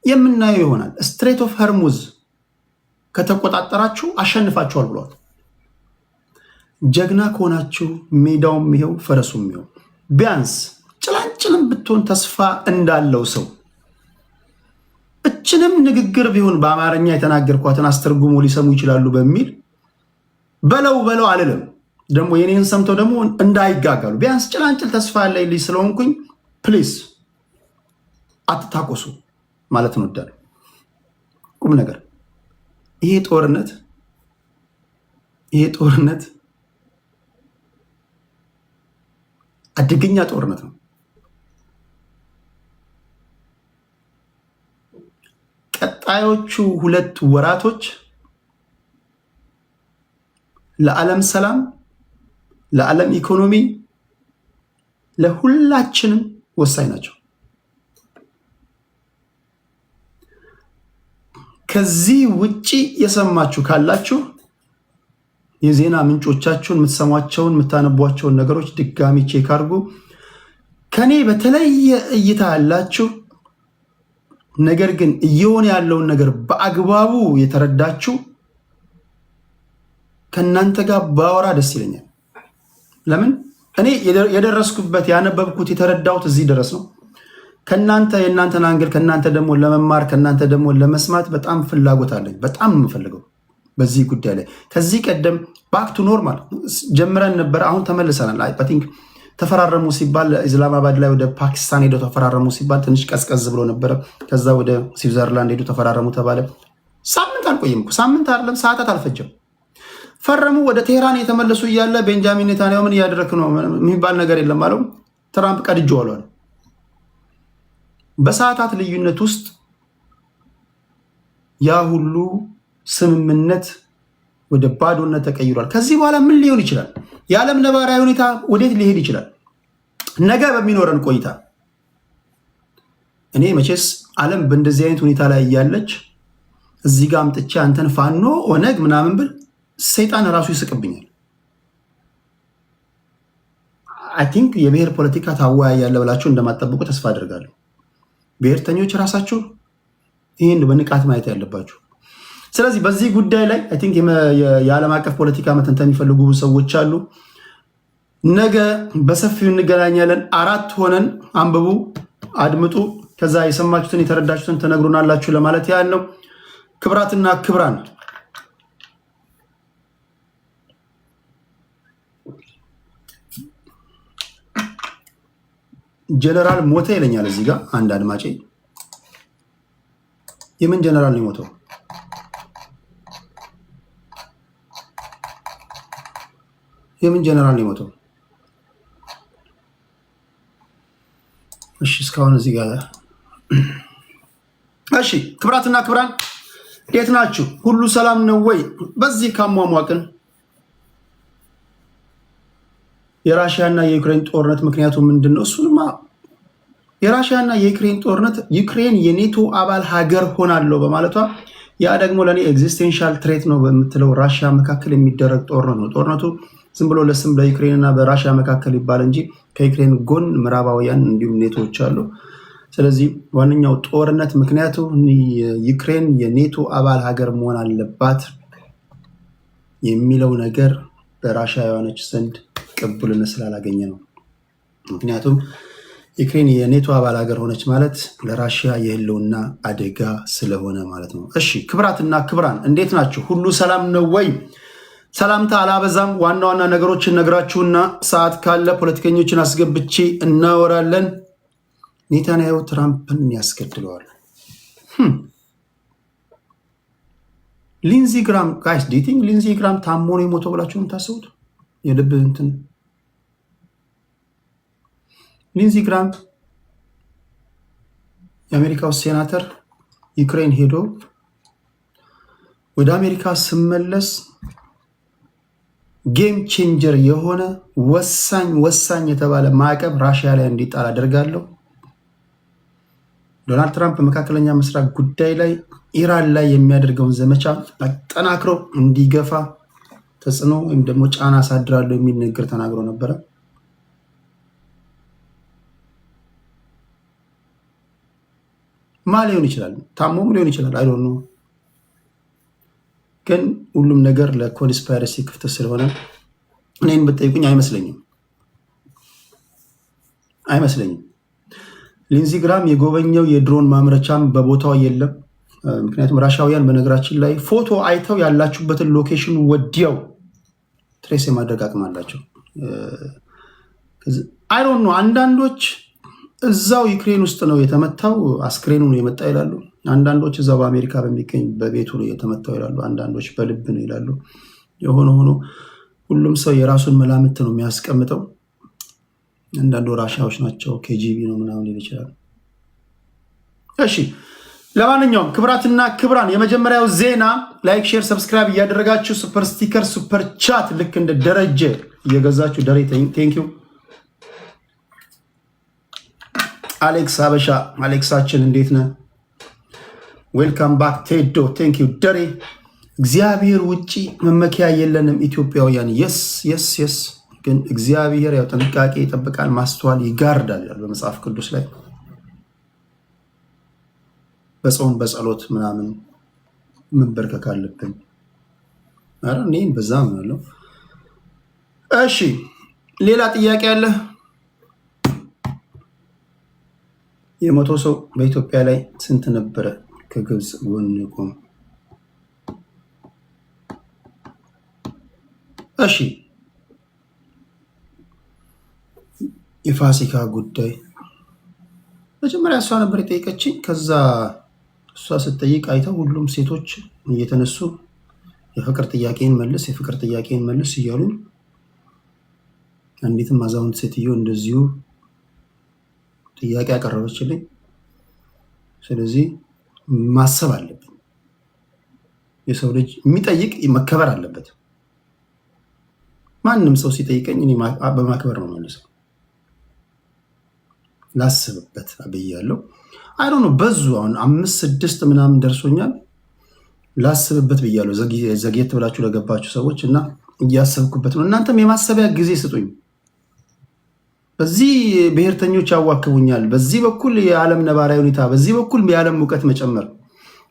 የምናየው ይሆናል። ስትሬት ኦፍ ሆርሙዝ ከተቆጣጠራችሁ አሸንፋችኋል ብለዋል። ጀግና ከሆናችሁ ሜዳውም ይሄው ፈረሱም ይሄው። ቢያንስ ጭላንጭልም ብትሆን ተስፋ እንዳለው ሰው ያችንም ንግግር ቢሆን በአማርኛ የተናገርኳትን አስተርጉሞ ሊሰሙ ይችላሉ በሚል በለው አልልም። ደግሞ የኔን ሰምተው ደግሞ እንዳይጋጋሉ ቢያንስ ጭላንጭል ተስፋ ያለኝ ልጅ ስለሆንኩኝ ፕሊዝ አትታቆሱ ማለት እንወዳለን። ቁም ነገር ይሄ ጦርነት አደገኛ ጦርነት ነው። ቀጣዮቹ 2 ወራቶች ለዓለም ሰላም፣ ለዓለም ኢኮኖሚ፣ ለሁላችንም ወሳኝ ናቸው። ከዚህ ውጪ የሰማችሁ ካላችሁ የዜና ምንጮቻችሁን የምትሰሟቸውን የምታነቧቸውን ነገሮች ድጋሚ ቼክ አድርጉ። ከኔ በተለየ እይታ ያላችሁ ነገር ግን እየሆነ ያለውን ነገር በአግባቡ የተረዳችሁ ከእናንተ ጋር ባወራ ደስ ይለኛል። ለምን እኔ የደረስኩበት ያነበብኩት የተረዳሁት እዚህ ድረስ ነው። ከእናንተ የእናንተን አንግል ከእናንተ ደግሞ ለመማር ከእናንተ ደግሞ ለመስማት በጣም ፍላጎት አለኝ። በጣም የምፈልገው በዚህ ጉዳይ ላይ ከዚህ ቀደም ባክ ቱ ኖርማል ጀምረን ነበር። አሁን ተመልሰናል። አይ ቲንክ ተፈራረሙ ሲባል ኢስላማባድ ላይ ወደ ፓኪስታን ሄደው ተፈራረሙ ሲባል ትንሽ ቀዝቀዝ ብሎ ነበረ። ከዛ ወደ ስዊዘርላንድ ሄዱ ተፈራረሙ ተባለ። ሳምንት አልቆየም እኮ ሳምንት አይደለም ሰዓታት አልፈጀም። ፈረሙ። ወደ ቴህራን የተመለሱ እያለ ቤንጃሚን ኔታንያሁ ምን እያደረክ ነው የሚባል ነገር የለም አለው። ትራምፕ ቀድጄዋለሁ አለ። በሰዓታት ልዩነት ውስጥ ያ ሁሉ ስምምነት ወደ ባዶነት ተቀይሯል። ከዚህ በኋላ ምን ሊሆን ይችላል? የዓለም ነባራዊ ሁኔታ ወዴት ሊሄድ ይችላል? ነገ በሚኖረን ቆይታ እኔ መቼስ ዓለም በእንደዚህ አይነት ሁኔታ ላይ እያለች እዚህ ጋር አምጥቼ አንተን ፋኖ ኦነግ ምናምን ብል ሰይጣን ራሱ ይስቅብኛል። አይ ቲንክ የብሔር ፖለቲካ ታወያያለህ ብላችሁ እንደማጠብቁ ተስፋ አድርጋለሁ። ብሔርተኞች ራሳችሁ ይህን በንቃት ማየት ያለባችሁ። ስለዚህ በዚህ ጉዳይ ላይ አይ ቲንክ የዓለም አቀፍ ፖለቲካ መተንተን የሚፈልጉ ሰዎች አሉ። ነገ በሰፊው እንገናኛለን። 4 ሆነን አንብቡ፣ አድምጡ። ከዛ የሰማችሁትን የተረዳችሁትን ትነግሩናላችሁ ለማለት ያህል ነው። ክብራትና ክብራን ጀነራል ሞተ ይለኛል እዚህ ጋር አንድ አድማጬ። የምን ጀነራል ነው የሞተው? የምን ጀነራል ነው የሞተው? እሺ እስካሁን እዚህ ጋር እሺ። ክብራትና ክብራን እንዴት ናችሁ? ሁሉ ሰላም ነው ወይ? በዚህ ካሟሟቅን የራሽያና የዩክሬን ጦርነት ምክንያቱ ምንድነው? እሱንማ የራሽያና የዩክሬን ጦርነት ዩክሬን የኔቶ አባል ሀገር ሆናለሁ በማለቷ ያ ደግሞ ለኔ ኤግዚስቴንሻል ትሬት ነው በምትለው ራሽያ መካከል የሚደረግ ጦርነት ነው። ጦርነቱ ዝም ብሎ ለስም በዩክሬንና በራሽያ መካከል ይባል እንጂ ከዩክሬን ጎን ምዕራባውያን እንዲሁም ኔቶዎች አሉ። ስለዚህ ዋነኛው ጦርነት ምክንያቱ ዩክሬን የኔቶ አባል ሀገር መሆን አለባት የሚለው ነገር በራሽያውያኖች ዘንድ ቅቡልነት ስላላገኘ ነው። ምክንያቱም ዩክሬን የኔቶ አባል ሀገር ሆነች ማለት ለራሽያ የህልውና አደጋ ስለሆነ ማለት ነው። እሺ ክብራትና ክብራን እንዴት ናችሁ? ሁሉ ሰላም ነው ወይ? ሰላምታ አላበዛም። ዋና ዋና ነገሮችን ነግራችሁና ሰዓት ካለ ፖለቲከኞችን አስገብቼ እናወራለን። ኔታንያሁ ትራምፕን ያስገድለዋል። ሊንዚ ግራም ጋይስ ዲቲንግ ሊንዚ ግራም ታሞ ነው የሞተው ብላችሁ የምታስቡት? የልብ እንትን ሊንዚ ግራም የአሜሪካው ሴናተር ዩክሬን ሄዶ ወደ አሜሪካ ስመለስ ጌም ቼንጀር የሆነ ወሳኝ የተባለ ማዕቀብ ራሽያ ላይ እንዲጣል አደርጋለሁ። ዶናልድ ትራምፕ በመካከለኛ ምስራቅ ጉዳይ ላይ ኢራን ላይ የሚያደርገውን ዘመቻ አጠናክሮ እንዲገፋ ተጽዕኖ ወይም ደግሞ ጫና አሳድራለሁ የሚል ንግግር ተናግሮ ነበረ። ማ ሊሆን ይችላል? ታሞም ሊሆን ይችላል። አይ ዶንት ኖ። ግን ሁሉም ነገር ለኮንስፓይረሲ ክፍት ስለሆነ እኔን ብትጠይቁኝ አይመስለኝም። ሊንዚ ግራም የጎበኘው የድሮን ማምረቻም በቦታው የለም። ምክንያቱም ራሻውያን በነገራችን ላይ ፎቶ አይተው ያላችሁበትን ሎኬሽን ወዲያው ትሬስ የማድረግ አቅም አላቸው። አይ ዶንት ኖ አንዳንዶች እዛው ዩክሬን ውስጥ ነው የተመታው አስክሬኑ ነው የመጣ ይላሉ። አንዳንዶች እዛው በአሜሪካ በሚገኝ በቤቱ ነው የተመታው ይላሉ። አንዳንዶች በልብ ነው ይላሉ። የሆነ ሆኖ ሁሉም ሰው የራሱን መላምት ነው የሚያስቀምጠው። አንዳንዱ ራሻዎች ናቸው ኬጂቢ ነው ምናምን ሊል ይችላል። እሺ ለማንኛውም ክብራትና ክብራን የመጀመሪያው ዜና ላይክ፣ ሼር፣ ሰብስክራይብ እያደረጋችሁ ሱፐር ስቲከር፣ ሱፐር ቻት ልክ እንደ ደረጀ እየገዛችሁ ደሬ ቴንክ ዩ አሌክስ አበሻ አሌክሳችን እንዴት ነህ? ዌልካም ባክ ቴዶ ቴንክ ዩ ደሬ። እግዚአብሔር ውጪ መመኪያ የለንም ኢትዮጵያውያን። የስ የስ የስ ግን እግዚአብሔር ያው ጥንቃቄ ይጠብቃል፣ ማስተዋል ይጋርዳል ይላል በመጽሐፍ ቅዱስ ላይ። በጾም በጸሎት ምናምን መንበርከክ አለብን። አረ እኔም በዛ ነው ያለው። እሺ ሌላ ጥያቄ አለ? የመቶ ሰው በኢትዮጵያ ላይ ስንት ነበረ? ከግብፅ ጎን ቆም። እሺ የፋሲካ ጉዳይ መጀመሪያ እሷ ነበር የጠየቀችኝ። ከዛ እሷ ስትጠይቅ አይተው ሁሉም ሴቶች እየተነሱ የፍቅር ጥያቄን መልስ የፍቅር ጥያቄን መልስ እያሉ አንዲትም አዛውንት ሴትዮ እንደዚሁ ጥያቄ ያቀረበችልኝ። ስለዚህ ማሰብ አለብን። የሰው ልጅ የሚጠይቅ መከበር አለበት። ማንም ሰው ሲጠይቀኝ እኔ በማክበር ነው መልሰው። ላስብበት ብያለሁ። አይ ዶንት ኖ በዙ አሁን 5-6 ምናምን ደርሶኛል። ላስብበት ብያለሁ። ዘግየት ብላችሁ ለገባችሁ ሰዎች እና እያሰብኩበት ነው። እናንተም የማሰቢያ ጊዜ ስጡኝ። በዚህ ብሔርተኞች ያዋክቡኛል፣ በዚህ በኩል የዓለም ነባራዊ ሁኔታ፣ በዚህ በኩል የዓለም ሙቀት መጨመር።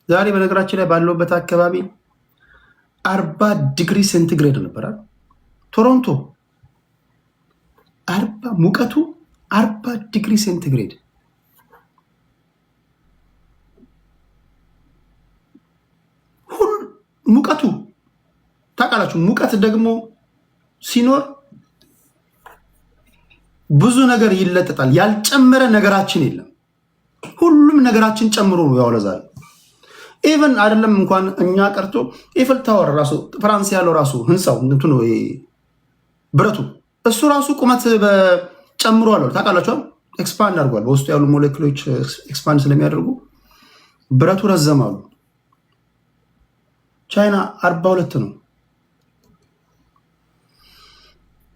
ዛሬ በነገራችን ላይ ባለውበት አካባቢ 40 ዲግሪ ሴንቲግሬድ ነበራል። ቶሮንቶ 40 ሙቀቱ 40 ዲግሪ ሴንቲግሬድ። ሙቀቱ ታውቃላችሁ። ሙቀት ደግሞ ሲኖር ብዙ ነገር ይለጠጣል። ያልጨመረ ነገራችን የለም። ሁሉም ነገራችን ጨምሮ ነው ያወለዛል። ኢቨን አይደለም እንኳን እኛ ቀርቶ ኤፍል ታወር ራሱ ፍራንስ ያለው ራሱ ህንፃው እንትኑ ብረቱ እሱ ራሱ ቁመት ጨምሮ አለው። ታውቃላችሁ ኤክስፓንድ አድርጓል። በውስጡ ያሉ ሞሌኩሎች ኤክስፓንድ ስለሚያደርጉ ብረቱ ረዘማሉ። ቻይና 42 ነው።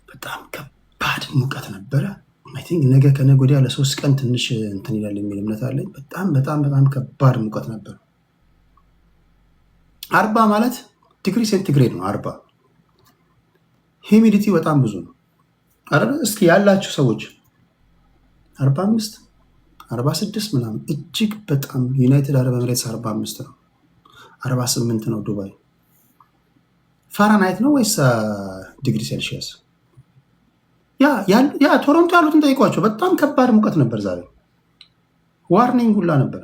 በጣም ከባድ ሙቀት ነበረ። አይ ቲንክ ነገ ከነገ ወዲያ ለ3 ቀን ትንሽ እንትን ይላል የሚል እምነት አለኝ። በጣም በጣም በጣም ከባድ ሙቀት ነበር። 40 ማለት ዲግሪ ሴንቲግሬድ ነው። 40 ሂሚዲቲ በጣም ብዙ ነው አይደል? እስኪ ያላችሁ ሰዎች 45 46 ምናምን እጅግ በጣም ዩናይትድ አረብ ኤምሬትስ 45 ነው። 48 ነው ዱባይ። ፋራናይት ነው ወይስ ዲግሪ ሴልሺየስ? ያ ቶሮንቶ ያሉትን ጠይቋቸው። በጣም ከባድ ሙቀት ነበር ዛሬ። ዋርኒንግ ሁላ ነበር።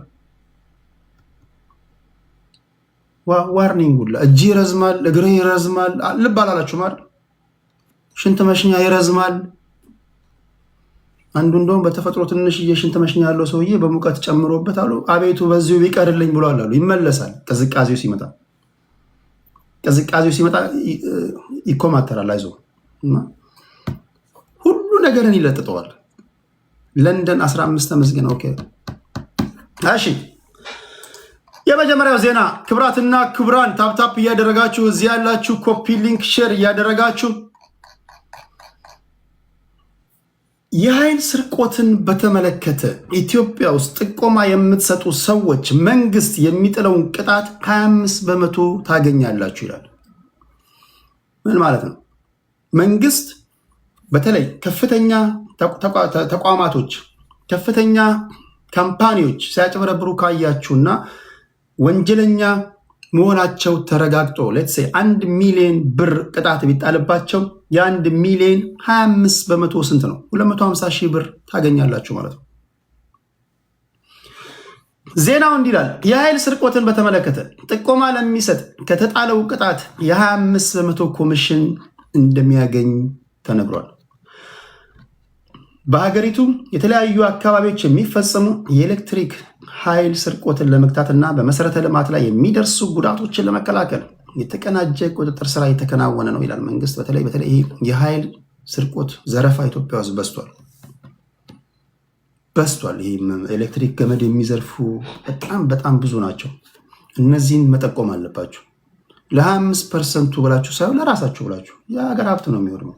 ዋርኒንግ ሁላ። እጅ ይረዝማል፣ እግር ይረዝማል። ልብ አላላችሁ ማለት ሽንት መሽኛ ይረዝማል። አንዱ እንደውም በተፈጥሮ ትንሽዬ ሽንት መሽኛ ያለው ሰውዬ በሙቀት ጨምሮበት አሉ አቤቱ በዚሁ ቢቀርልኝ ብሏል አሉ። ይመለሳል። ቅዝቃዜው ሲመጣ ይኮማተራል። አይዞ ሁሉ ነገርን ይለጥጠዋል። ለንደን 15 ተመስገን። ኦኬ እሺ፣ የመጀመሪያው ዜና ክብራትና ክብራን ታፕታፕ እያደረጋችሁ እዚህ ያላችሁ ኮፒ ሊንክ ሼር እያደረጋችሁ የኃይል ስርቆትን በተመለከተ ኢትዮጵያ ውስጥ ጥቆማ የምትሰጡ ሰዎች መንግስት የሚጥለውን ቅጣት 25% ታገኛላችሁ ይላል። ምን ማለት ነው? መንግስት በተለይ ከፍተኛ ተቋማቶች፣ ከፍተኛ ካምፓኒዎች ሲያጭበረብሩ ካያችሁና ወንጀለኛ መሆናቸው ተረጋግጦ ሌትስ ሴይ 1 ሚሊዮን ብር ቅጣት ቢጣልባቸው የ1 ሚሊዮን 25% ስንት ነው? 250,000 ብር ታገኛላችሁ ማለት ነው። ዜናው እንዲላል የኃይል ስርቆትን በተመለከተ ጥቆማ ለሚሰጥ ከተጣለው ቅጣት የ25% ኮሚሽን እንደሚያገኝ ተነግሯል። በሀገሪቱ የተለያዩ አካባቢዎች የሚፈጸሙ የኤሌክትሪክ ኃይል ስርቆትን ለመግታትና በመሰረተ ልማት ላይ የሚደርሱ ጉዳቶችን ለመከላከል የተቀናጀ ቁጥጥር ስራ የተከናወነ ነው ይላል መንግስት። በተለይ የኃይል ስርቆት ዘረፋ ኢትዮጵያ ውስጥ በስቷል። ይህ ኤሌክትሪክ ገመድ የሚዘርፉ በጣም ብዙ ናቸው። እነዚህን መጠቆም አለባችሁ። ለ25% ብላችሁ ሳይሆን ለራሳችሁ ብላችሁ የሀገር ሀብት ነው የሚወድመው።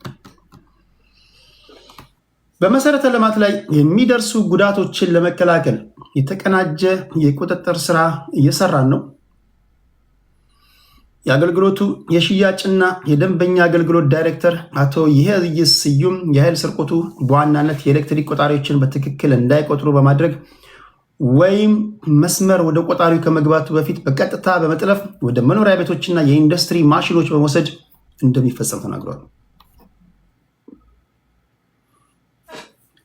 በመሰረተ ልማት ላይ የሚደርሱ ጉዳቶችን ለመከላከል የተቀናጀ የቁጥጥር ስራ እየሰራን ነው። የአገልግሎቱ የሽያጭና የደንበኛ አገልግሎት ዳይሬክተር አቶ ይህይስ ስዩም የኃይል ስርቆቱ በዋናነት የኤሌክትሪክ ቆጣሪዎችን በትክክል እንዳይቆጥሩ በማድረግ ወይም መስመር ወደ ቆጣሪው ከመግባቱ በፊት በቀጥታ በመጥለፍ ወደ መኖሪያ ቤቶችና የኢንዱስትሪ ማሽኖች በመውሰድ እንደሚፈጸም ተናግሯል።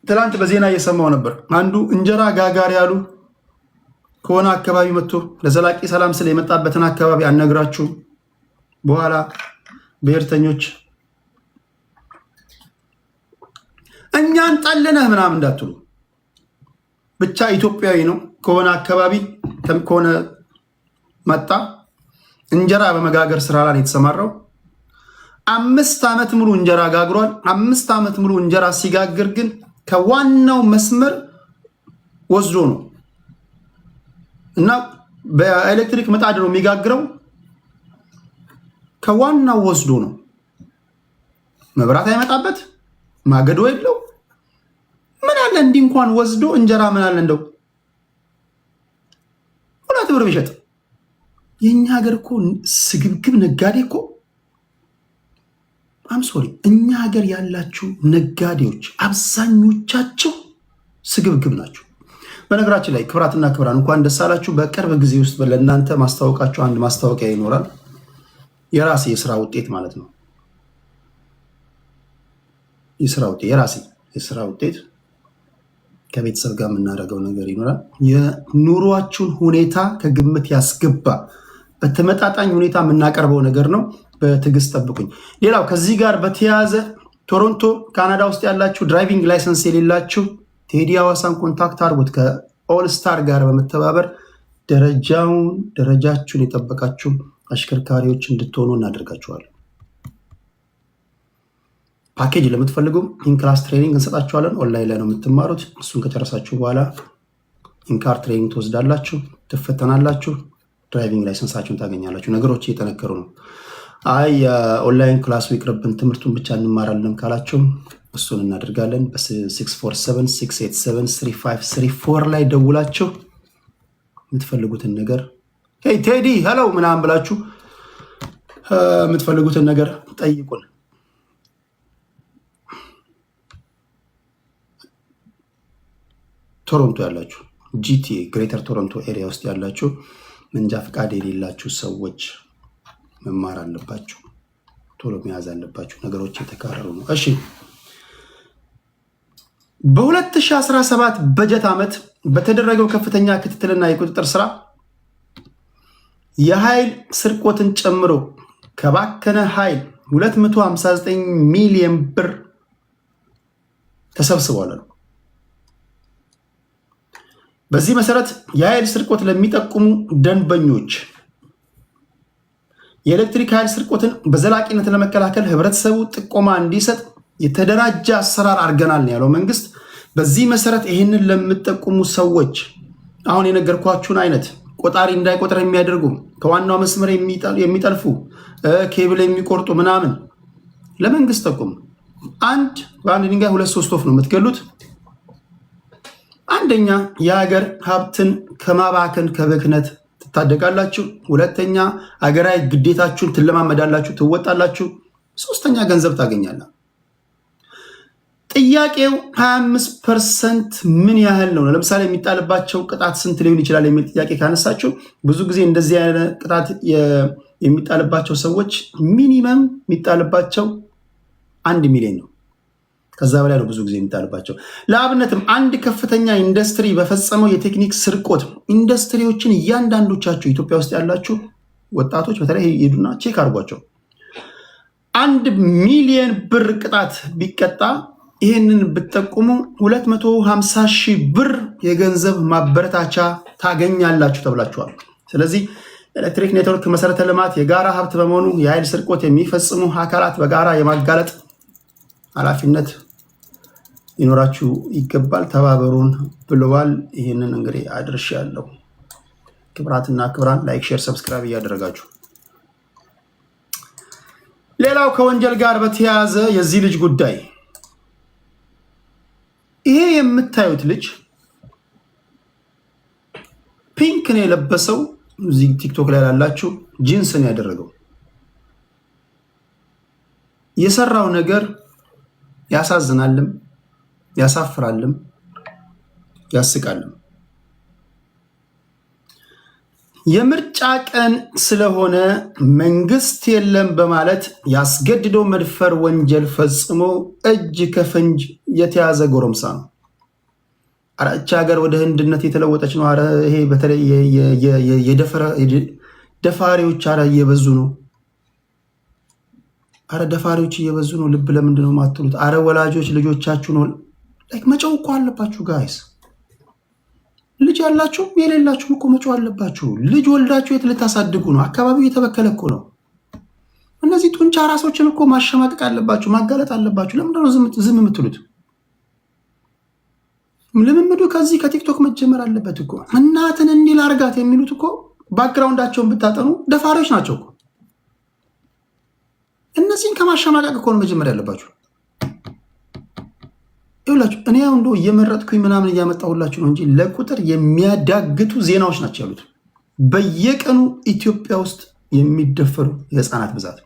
ትላንት በዜና እየሰማው ነበር። አንዱ እንጀራ ጋጋሪ ያሉ ከሆነ አካባቢ መጥቶ ለዘላቂ ሰላም ስለ የመጣበትን አካባቢ አነግራችሁ በኋላ ብሔርተኞች እኛን ጠልነህ ምናምን እንዳትሉ፣ ብቻ ኢትዮጵያዊ ነው። ከሆነ አካባቢ ከሆነ መጣ እንጀራ በመጋገር ስራ ላይ የተሰማራው 5 ዓመት ሙሉ እንጀራ ጋግሯል። 5 ዓመት ሙሉ እንጀራ ሲጋግር ግን ከዋናው መስመር ወስዶ ነው እና በኤሌክትሪክ ምጣድ ነው የሚጋግረው። ከዋናው ወስዶ ነው። መብራት አይመጣበት፣ ማገዶ የለው። ምን አለ እንዲህ እንኳን ወስዶ እንጀራ ምን አለ እንደው 2 ብር ቢሸጥ። የኛ ሀገር እኮ ስግብግብ ነጋዴ እኮ ሶሪ እኛ ሀገር ያላችሁ ነጋዴዎች አብዛኞቻቸው ስግብግብ ናቸው። በነገራችን ላይ ክብራትና ክብራን እንኳን ደስ አላችሁ። በቅርብ ጊዜ ውስጥ ለእናንተ ማስታወቃችሁ አንድ ማስታወቂያ ይኖራል። የራሴ የስራ ውጤት ማለት ነው። የራሴ የስራ ውጤት ከቤተሰብ ጋር የምናደርገው ነገር ይኖራል። የኑሯችሁን ሁኔታ ከግምት ያስገባ በተመጣጣኝ ሁኔታ የምናቀርበው ነገር ነው። በትዕግስት ጠብቁኝ። ሌላው ከዚህ ጋር በተያያዘ ቶሮንቶ ካናዳ ውስጥ ያላችሁ ድራይቪንግ ላይሰንስ የሌላችሁ ቴዲ ሐዋሳን ኮንታክት አድርጉት። ከኦልስታር ጋር በመተባበር ደረጃችሁን የጠበቃችሁ አሽከርካሪዎች እንድትሆኑ እናደርጋችኋለን። ፓኬጅ ለምትፈልጉ ኢንክላስ ትሬኒንግ እንሰጣችኋለን። ኦንላይን ላይ ነው የምትማሩት። እሱን ከጨረሳችሁ በኋላ ኢንካር ትሬኒንግ ትወስዳላችሁ፣ ትፈተናላችሁ፣ ድራይቪንግ ላይሰንሳችሁን ታገኛላችሁ። ነገሮች እየጠነከሩ ነው። አይ የኦንላይን ክላሱ ይቅርብን ትምህርቱን ብቻ እንማራለን ካላችሁ እሱን እናደርጋለን። በ647-687-3534 ላይ ደውላችሁ የምትፈልጉትን ነገር ሄይ ቴዲ ሄሎ ምናምን ብላችሁ የምትፈልጉትን ነገር ጠይቁን። ቶሮንቶ ያላችሁ GTA ግሬተር ቶሮንቶ ኤሪያ ውስጥ ያላችሁ መንጃ ፈቃድ የሌላችሁ ሰዎች መማር አለባችሁ። ቶሎ መያዝ አለባችሁ። ነገሮች የተካረሩ ነው። እሺ በ2017 በጀት ዓመት በተደረገው ከፍተኛ ክትትልና የቁጥጥር ስራ የኃይል ስርቆትን ጨምሮ ከባከነ ኃይል 259 ሚሊዮን ብር ተሰብስቧል። በዚህ መሰረት የኃይል ስርቆት ለሚጠቁሙ ደንበኞች የኤሌክትሪክ ኃይል ስርቆትን በዘላቂነት ለመከላከል ህብረተሰቡ ጥቆማ እንዲሰጥ የተደራጀ አሰራር አድርገናል ያለው መንግስት። በዚህ መሰረት ይህንን ለምትጠቁሙ ሰዎች አሁን የነገርኳችሁን አይነት ቆጣሪ እንዳይቆጥር የሚያደርጉ ከዋናው መስመር የሚጠልፉ ኬብል የሚቆርጡ ምናምን ለመንግስት ጠቁሙ። በአንድ ድንጋይ 2-3 ወፍ ነው የምትገሉት። አንደኛ የሀገር ሀብትን ከማባከን ከብክነት ትታደጋላችሁ። ሁለተኛ ሀገራዊ ግዴታችሁን ትለማመዳላችሁ፣ ትወጣላችሁ። ሶስተኛ ገንዘብ ታገኛላችሁ። ጥያቄው 25% ምን ያህል ነው? ለምሳሌ የሚጣልባቸው ቅጣት ስንት ሊሆን ይችላል የሚል ጥያቄ ካነሳችሁ ብዙ ጊዜ እንደዚህ አይነት ቅጣት የሚጣልባቸው ሰዎች ሚኒመም የሚጣልባቸው 1 ሚሊዮን ነው። ከዛ በላይ ነው ብዙ ጊዜ የሚጣልባቸው። ለአብነትም አንድ ከፍተኛ ኢንዱስትሪ በፈጸመው የቴክኒክ ስርቆት ኢንዱስትሪዎችን እያንዳንዶቻችሁ ኢትዮጵያ ውስጥ ያላችሁ ወጣቶች በተለይ ሄዱና ቼክ አድርጓቸው። 1 ሚሊዮን ብር ቅጣት ቢቀጣ ይህንን ብትጠቁሙ 250,000 ብር የገንዘብ ማበረታቻ ታገኛላችሁ ተብላችኋል። ስለዚህ ኤሌክትሪክ ኔትወርክ መሰረተ ልማት የጋራ ሀብት በመሆኑ የኃይል ስርቆት የሚፈጽሙ አካላት በጋራ የማጋለጥ ኃላፊነት ይኖራችሁ ይገባል፣ ተባበሩን ብለዋል። ይህንን እንግዲህ አድርሻለሁ። ክብራትና ክብራን ላይክ፣ ሼር፣ ሰብስክራይብ እያደረጋችሁ ሌላው ከወንጀል ጋር በተያያዘ የዚህ ልጅ ጉዳይ ይሄ የምታዩት ልጅ ፒንክ ነው የለበሰው። እዚህ ቲክቶክ ላይ ያላችሁ ጂንስ ነው ያደረገው። የሰራው ነገር ያሳዝናልም፣ ያሳፍራልም፣ ያስቃልም። የምርጫ ቀን ስለሆነ መንግስት የለም በማለት ያስገድዶ መድፈር ወንጀል ፈጽሞ እጅ ከፍንጅ የተያዘ ጎረምሳ ነው። አረ እቺ ሀገር ወደ ህንድነት የተለወጠች ነው። አረ ይሄ በተለይ ደፋሪዎች አረ እየበዙ ነው። አረ ደፋሪዎች እየበዙ ነው። ልብ ለምንድን ነው የማትሉት? አረ ወላጆች ልጆቻችሁ ነው ላይክ መጫው እኮ አለባችሁ ጋይስ። ልጅ ያላችሁ የሌላችሁ እኮ መጫው አለባችሁ። ልጅ ወልዳችሁ የት ልታሳድጉ ነው? አካባቢው የተበከለ እኮ ነው። እነዚህ ጡንቻ ራሶችን እኮ ማሸማቀቅ አለባችሁ፣ ማጋለጥ አለባችሁ። ለምንድን ነው ዝም የምትሉት? ልምምዱ ከዚህ ከቲክቶክ መጀመር አለበት እኮ። እናትን እንዲህ ላርጋት የሚሉት እኮ ባክግራውንዳቸውን ብታጠኑ ደፋሪዎች ናቸው እኮ። እነዚህን ከማሸማቀቅ እኮ ነው መጀመር ያለባችሁ። ይኸውላችሁ እኔ ያው እንደው እየመረጥኩኝ ምናምን እያመጣሁላችሁ ነው እንጂ ለቁጥር የሚያዳግቱ ዜናዎች ናቸው ያሉት። በየቀኑ ኢትዮጵያ ውስጥ የሚደፈሩ የህፃናት ብዛት።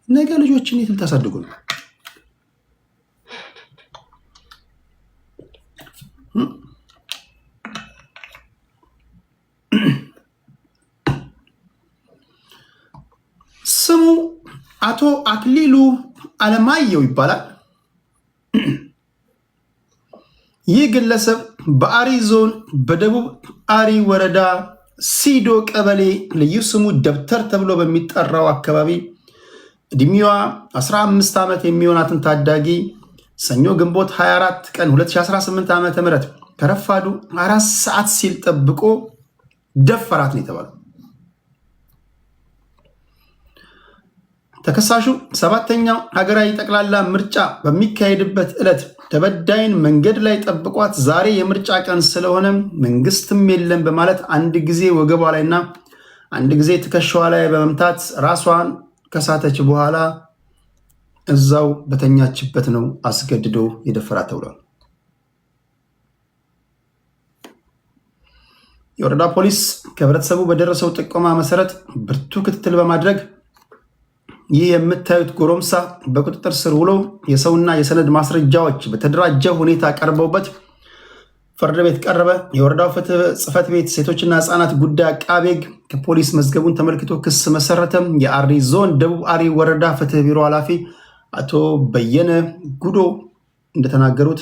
ነገ ልጆችን የት ልታሳድጉ ነው? ስሙ አቶ አክሊሉ አለማየሁ ይባላል። ይህ ግለሰብ በአሪ ዞን በደቡብ አሪ ወረዳ ሲዶ ቀበሌ ልዩ ስሙ ደብተር ተብሎ በሚጠራው አካባቢ እድሜዋ 15 ዓመት የሚሆናትን ታዳጊ ሰኞ ግንቦት 24 ቀን 2018 ዓ.ም ከረፋዱ 4 ሰዓት ሲል ጠብቆ ደፈራት ነው የተባለው። ተከሳሹ 7ኛው ሀገራዊ ጠቅላላ ምርጫ በሚካሄድበት ዕለት ተበዳይን መንገድ ላይ ጠብቋት ዛሬ የምርጫ ቀን ስለሆነ መንግስትም የለም በማለት አንድ ጊዜ ወገቧ ላይና አንድ ጊዜ ትከሻዋ ላይ በመምታት ራሷን ከሳተች በኋላ እዛው በተኛችበት ነው አስገድዶ የደፈራት ተብሏል። የወረዳ ፖሊስ ከህብረተሰቡ በደረሰው ጥቆማ መሰረት ብርቱ ክትትል በማድረግ ይህ የምታዩት ጎረምሳ በቁጥጥር ስር ውሎ የሰውና የሰነድ ማስረጃዎች በተደራጀ ሁኔታ ቀርበውበት ፍርድ ቤት ቀረበ። የወረዳው ፍትህ ጽሕፈት ቤት ሴቶችና ህፃናት ጉዳይ አቃቤ ሕግ ከፖሊስ መዝገቡን ተመልክቶ ክስ መሰረተ። የአሪ ዞን ደቡብ አሪ ወረዳ ፍትህ ቢሮ ኃላፊ አቶ በየነ ጉዶ እንደተናገሩት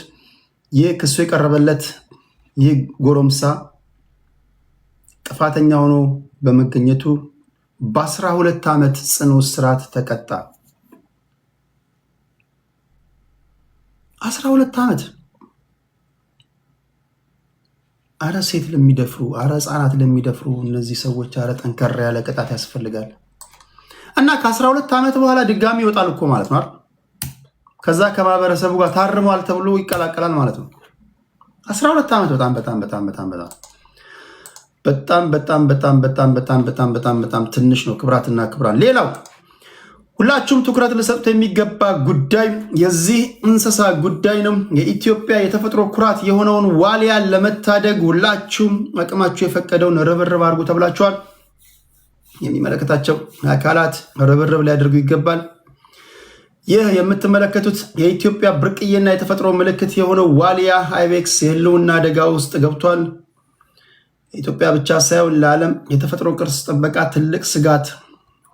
ይህ ክሱ የቀረበለት ይህ ጎረምሳ ጥፋተኛ ሆኖ በመገኘቱ በ12 ዓመት ጽኑ እስራት ተቀጣ። 12 ዓመት። አረ ሴት ለሚደፍሩ፣ አረ ህፃናት ለሚደፍሩ እነዚህ ሰዎች አረ ጠንከር ያለ ቅጣት ያስፈልጋል። እና ከ12 ዓመት በኋላ ድጋሚ ይወጣል እኮ ማለት ነው። ከዛ ከማህበረሰቡ ጋር ታርሟል ተብሎ ይቀላቀላል ማለት ነው። 12 ዓመት በጣም በጣም በጣም በጣም በጣም በጣም በጣም በጣም በጣም በጣም በጣም በጣም በጣም ትንሽ ነው። ክብራትና ክብራን፣ ሌላው ሁላችሁም ትኩረት ልሰጡት የሚገባ ጉዳይ የዚህ እንስሳ ጉዳይ ነው። የኢትዮጵያ የተፈጥሮ ኩራት የሆነውን ዋልያን ለመታደግ ሁላችሁም አቅማችሁ የፈቀደውን ርብርብ አድርጉ ተብላችኋል። የሚመለከታቸው አካላት ርብርብ ሊያደርጉ ይገባል። ይህ የምትመለከቱት የኢትዮጵያ ብርቅዬና የተፈጥሮ ምልክት የሆነው ዋልያ አይቤክስ የህልውና አደጋ ውስጥ ገብቷል። ኢትዮጵያ ብቻ ሳይሆን ለዓለም የተፈጥሮ ቅርስ ጥበቃ ትልቅ ስጋት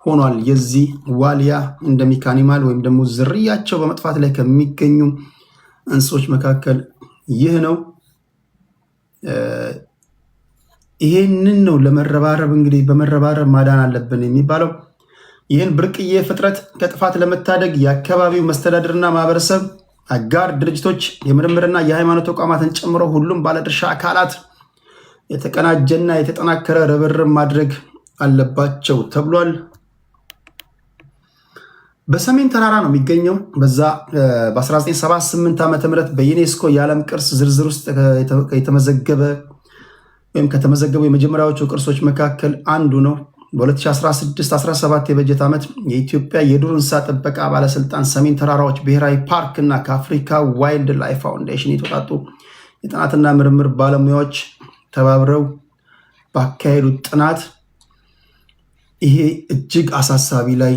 ሆኗል። የዚህ ዋልያ ኢንደሚክ አኒማል ወይም ደግሞ ዝርያቸው በመጥፋት ላይ ከሚገኙ እንስሶች መካከል ይህ ነው። ይሄንን ነው ለመረባረብ እንግዲህ በመረባረብ ማዳን አለብን የሚባለው። ይህን ብርቅዬ ፍጥረት ከጥፋት ለመታደግ የአካባቢው መስተዳድርና ማህበረሰብ፣ አጋር ድርጅቶች፣ የምርምርና የሃይማኖት ተቋማትን ጨምሮ ሁሉም ባለድርሻ አካላት የተቀናጀና የተጠናከረ ርብርብ ማድረግ አለባቸው ተብሏል። በሰሜን ተራራ ነው የሚገኘው። በዛ በ1978 ዓ.ም በዩኔስኮ የዓለም ቅርስ ዝርዝር ውስጥ ከተመዘገቡ የመጀመሪያዎቹ ቅርሶች መካከል አንዱ ነው። በ2016-17 የበጀት ዓመት የኢትዮጵያ የዱር እንስሳ ጥበቃ ባለስልጣን ሰሜን ተራራዎች ብሔራዊ ፓርክ እና ከአፍሪካ ዋይልድ ላይፍ ፋውንዴሽን የተውጣጡ የጥናትና ምርምር ባለሙያዎች ተባብረው ባካሄዱት ጥናት ይሄ እጅግ አሳሳቢ ላይ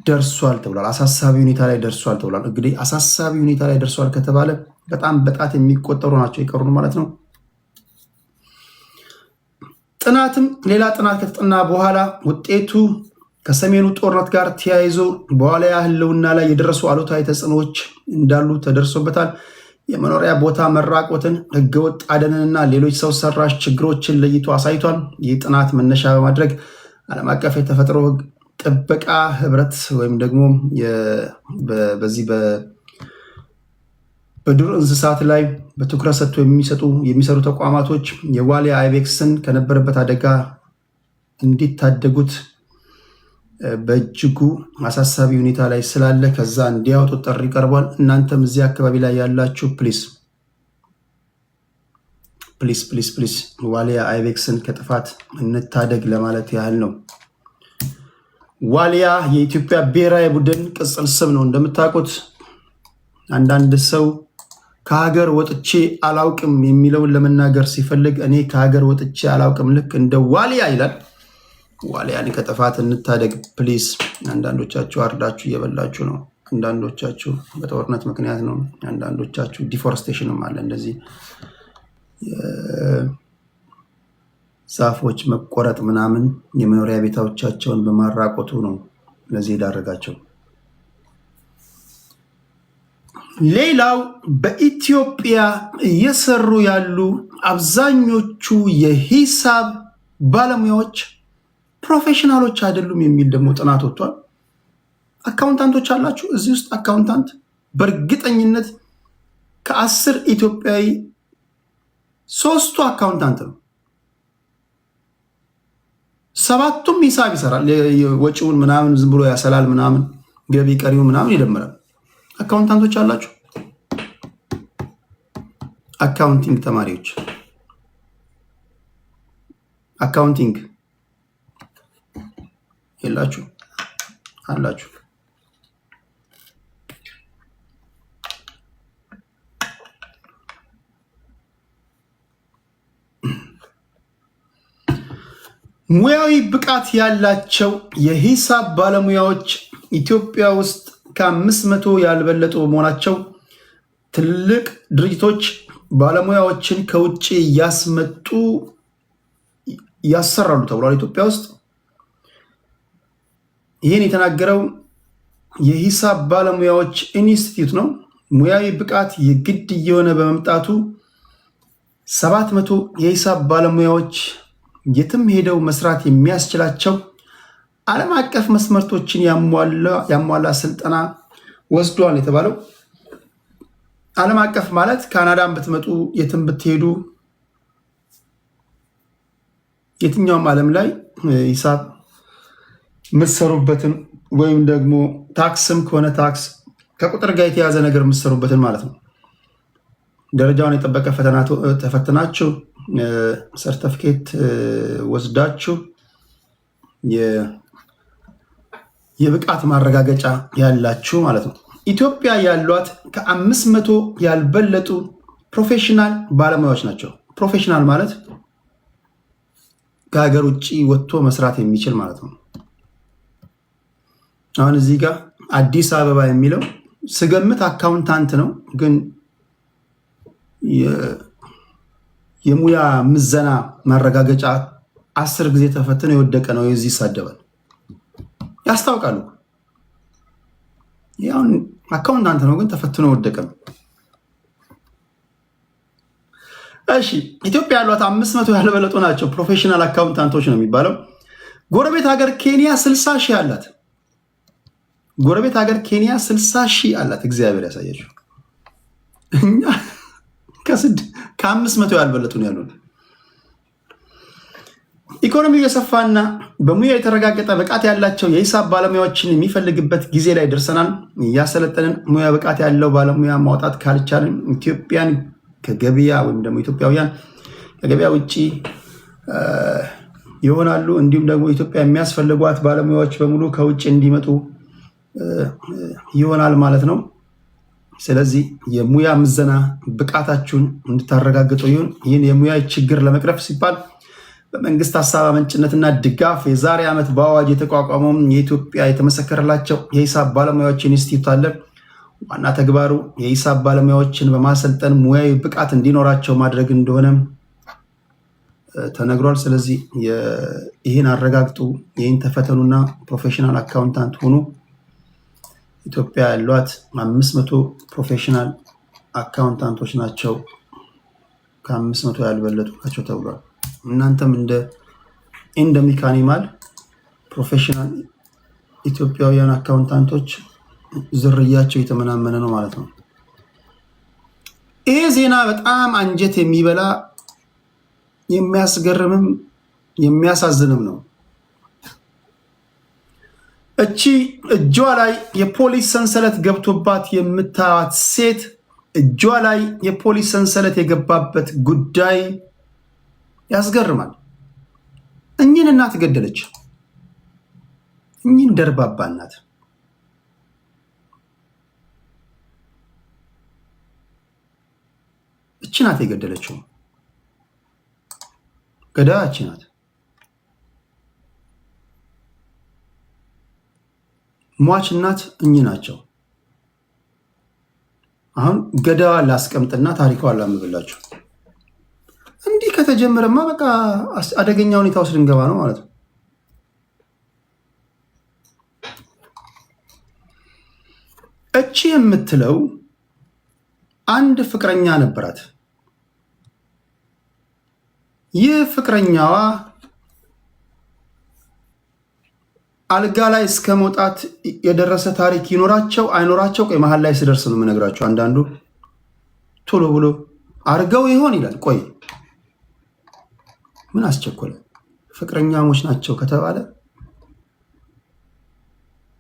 ደርሷል ተብሏል። አሳሳቢ ሁኔታ ላይ ደርሷል ተብሏል። እንግዲህ አሳሳቢ ሁኔታ ላይ ደርሷል ከተባለ በጣም በጣት የሚቆጠሩ ናቸው የቀሩን ማለት ነው። ጥናትም ሌላ ጥናት ከተጠና በኋላ ውጤቱ ከሰሜኑ ጦርነት ጋር ተያይዞ በዋልያ ህልውና ላይ የደረሱ አሉታዊ ተጽዕኖዎች እንዳሉ ተደርሶበታል። የመኖሪያ ቦታ መራቆትን፣ ህገወጥ አደንንና ሌሎች ሰው ሰራሽ ችግሮችን ለይቶ አሳይቷል። ይህ ጥናት መነሻ በማድረግ ዓለም አቀፍ የተፈጥሮ ጥበቃ ህብረት ወይም ደግሞ በዚህ በዱር እንስሳት ላይ በትኩረት ሰጥቶ የሚሰሩ ተቋማቶች የዋልያ አይቤክስን ከነበረበት አደጋ እንዲታደጉት በእጅጉ አሳሳቢ ሁኔታ ላይ ስላለ ከዛ እንዲያወጡ ጥሪ ቀርቧል። እናንተም እዚህ አካባቢ ላይ ያላችሁ ፕሊስ ዋልያ አይቤክስን ከጥፋት እንታደግ ለማለት ያህል ነው። ዋልያ የኢትዮጵያ ብሔራዊ ቡድን ቅጽል ስም ነው። እንደምታውቁት አንዳንድ ሰው ከሀገር ወጥቼ አላውቅም የሚለውን ለመናገር ሲፈልግ እኔ ከሀገር ወጥቼ አላውቅም ልክ እንደ ዋልያ ይላል። ዋልያን ከጥፋት እንታደግ ፕሊስ። አንዳንዶቻችሁ አርዳችሁ እየበላችሁ ነው። አንዳንዶቻችሁ በጦርነት ምክንያት ነው። አንዳንዶቻችሁ ዲፎረስቴሽንም አለ። እንደዚህ ዛፎች መቆረጥ ምናምን የመኖሪያ ቤታዎቻቸውን በማራቆቱ ነው ለዚህ ዳረጋቸው። ሌላው በኢትዮጵያ እየሰሩ ያሉ አብዛኞቹ የሂሳብ ባለሙያዎች ፕሮፌሽናሎች አይደሉም የሚል ደግሞ ጥናት ወጥቷል። አካውንታንቶች አላችሁ እዚህ ውስጥ አካውንታንት በእርግጠኝነት ከ10 ኢትዮጵያዊ 3ቱ አካውንታንት ነው። 7ቱም ሂሳብ ይሰራል። ወጪውን ምናምን ዝም ብሎ ያሰላል፣ ምናምን ገቢ ቀሪው ምናምን ይደምራል። አካውንታንቶች አላችሁ? አካውንቲንግ ተማሪዎች አካውንቲንግ የላችሁ? አላችሁ? ሙያዊ ብቃት ያላቸው የሂሳብ ባለሙያዎች ኢትዮጵያ ውስጥ ከ500 ያልበለጡ መሆናቸው ትልቅ ድርጅቶች ባለሙያዎችን ከውጭ እያስመጡ ያሰራሉ ተብሏል። ኢትዮጵያ ውስጥ ይህን የተናገረው የሂሳብ ባለሙያዎች ኢንስቲትዩት ነው። ሙያዊ ብቃት የግድ እየሆነ በመምጣቱ 700 የሂሳብ ባለሙያዎች የትም ሄደው መስራት የሚያስችላቸው ዓለም አቀፍ መስመርቶችን ያሟላ ስልጠና ወስዷል የተባለው። ዓለም አቀፍ ማለት ካናዳን ብትመጡ የትም ብትሄዱ የትኛውም ዓለም ላይ ሂሳብ የምትሰሩበትን ወይም ደግሞ ታክስም ከሆነ ታክስ ከቁጥር ጋር የተያዘ ነገር የምትሰሩበትን ማለት ነው። ደረጃውን የጠበቀ ፈተና ተፈትናችሁ ሰርተፊኬት ወስዳችሁ የብቃት ማረጋገጫ ያላችሁ ማለት ነው። ኢትዮጵያ ያሏት ከ500 ያልበለጡ ፕሮፌሽናል ባለሙያዎች ናቸው። ፕሮፌሽናል ማለት ከሀገር ውጭ ወጥቶ መስራት የሚችል ማለት ነው። አሁን እዚህ ጋር አዲስ አበባ የሚለው ስገምት አካውንታንት ነው፣ ግን የሙያ ምዘና ማረጋገጫ 10 ጊዜ ተፈትነው የወደቀ ነው። የዚህ ይሳደባል። ያስታውቃሉ። ያው አካውንታንት ነው ግን ተፈትኖ ወደቀ። እሺ ኢትዮጵያ ያሏት 500 ያልበለጡ ናቸው ፕሮፌሽናል አካውንታንቶች ነው የሚባለው። ጎረቤት ሀገር ኬንያ 60 ሺህ አላት። ጎረቤት ሀገር ኬንያ 60 ሺህ አላት። እግዚአብሔር ያሳያችሁ። እኛ ከ500 ያልበለጡ ነው ያሉት። ኢኮኖሚው የሰፋና በሙያ የተረጋገጠ ብቃት ያላቸው የሂሳብ ባለሙያዎችን የሚፈልግበት ጊዜ ላይ ደርሰናል። እያሰለጠንን ሙያ ብቃት ያለው ባለሙያ ማውጣት ካልቻልን ኢትዮጵያን ከገበያ ወይም ደግሞ ኢትዮጵያውያን ከገበያ ውጪ ይሆናሉ። እንዲሁም ደግሞ ኢትዮጵያ የሚያስፈልጓት ባለሙያዎች በሙሉ ከውጭ እንዲመጡ ይሆናል ማለት ነው። ስለዚህ የሙያ ምዘና ብቃታችሁን እንድታረጋግጡ ይሁን። ይህን የሙያ ችግር ለመቅረፍ ሲባል በመንግስት ሀሳብ አመንጭነትና ድጋፍ የዛሬ ዓመት በአዋጅ የተቋቋመው የኢትዮጵያ የተመሰከረላቸው የሂሳብ ባለሙያዎች ኢንስቲትዩት አለ። ዋና ተግባሩ የሂሳብ ባለሙያዎችን በማሰልጠን ሙያዊ ብቃት እንዲኖራቸው ማድረግ እንደሆነ ተነግሯል። ስለዚህ ይህን አረጋግጡ፣ ይህን ተፈተኑና ፕሮፌሽናል አካውንታንት ሆኑ። ኢትዮጵያ ያሏት 500 ፕሮፌሽናል አካውንታንቶች ናቸው፣ ከ500 ያልበለጡ ናቸው ተብሏል። እናንተም እንደ ሚካኒማል ፕሮፌሽናል ኢትዮጵያውያን አካውንታንቶች ዝርያቸው የተመናመነ ነው ማለት ነው። ይሄ ዜና በጣም አንጀት የሚበላ የሚያስገርምም የሚያሳዝንም ነው። እቺ እጇ ላይ የፖሊስ ሰንሰለት ገብቶባት የምታዩት ሴት እጇ ላይ የፖሊስ ሰንሰለት የገባበት ጉዳይ ያስገርማል። እኚህን እናት ገደለች። እኚህን ደርባባ እናት እቺ ናት የገደለችው። ገዳዋ እቺ ናት። ሟች እናት እኚህ ናቸው። አሁን ገዳዋ ላስቀምጥና ታሪኳን ላምብላችሁ። እንዲህ ከተጀመረማ በቃ አደገኛ ሁኔታ ውስጥ ልንገባ ነው ማለት ነው። እቺ የምትለው አንድ ፍቅረኛ ነበራት። ይህ ፍቅረኛዋ አልጋ ላይ እስከ መውጣት የደረሰ ታሪክ ይኖራቸው አይኖራቸው፣ ቆይ መሀል ላይ ስደርስ ነው የምነግራቸው። አንዳንዱ ቶሎ ብሎ አርገው ይሆን ይላል። ቆይ ምን አስቸኮለ? ፍቅረኛሞች ናቸው ከተባለ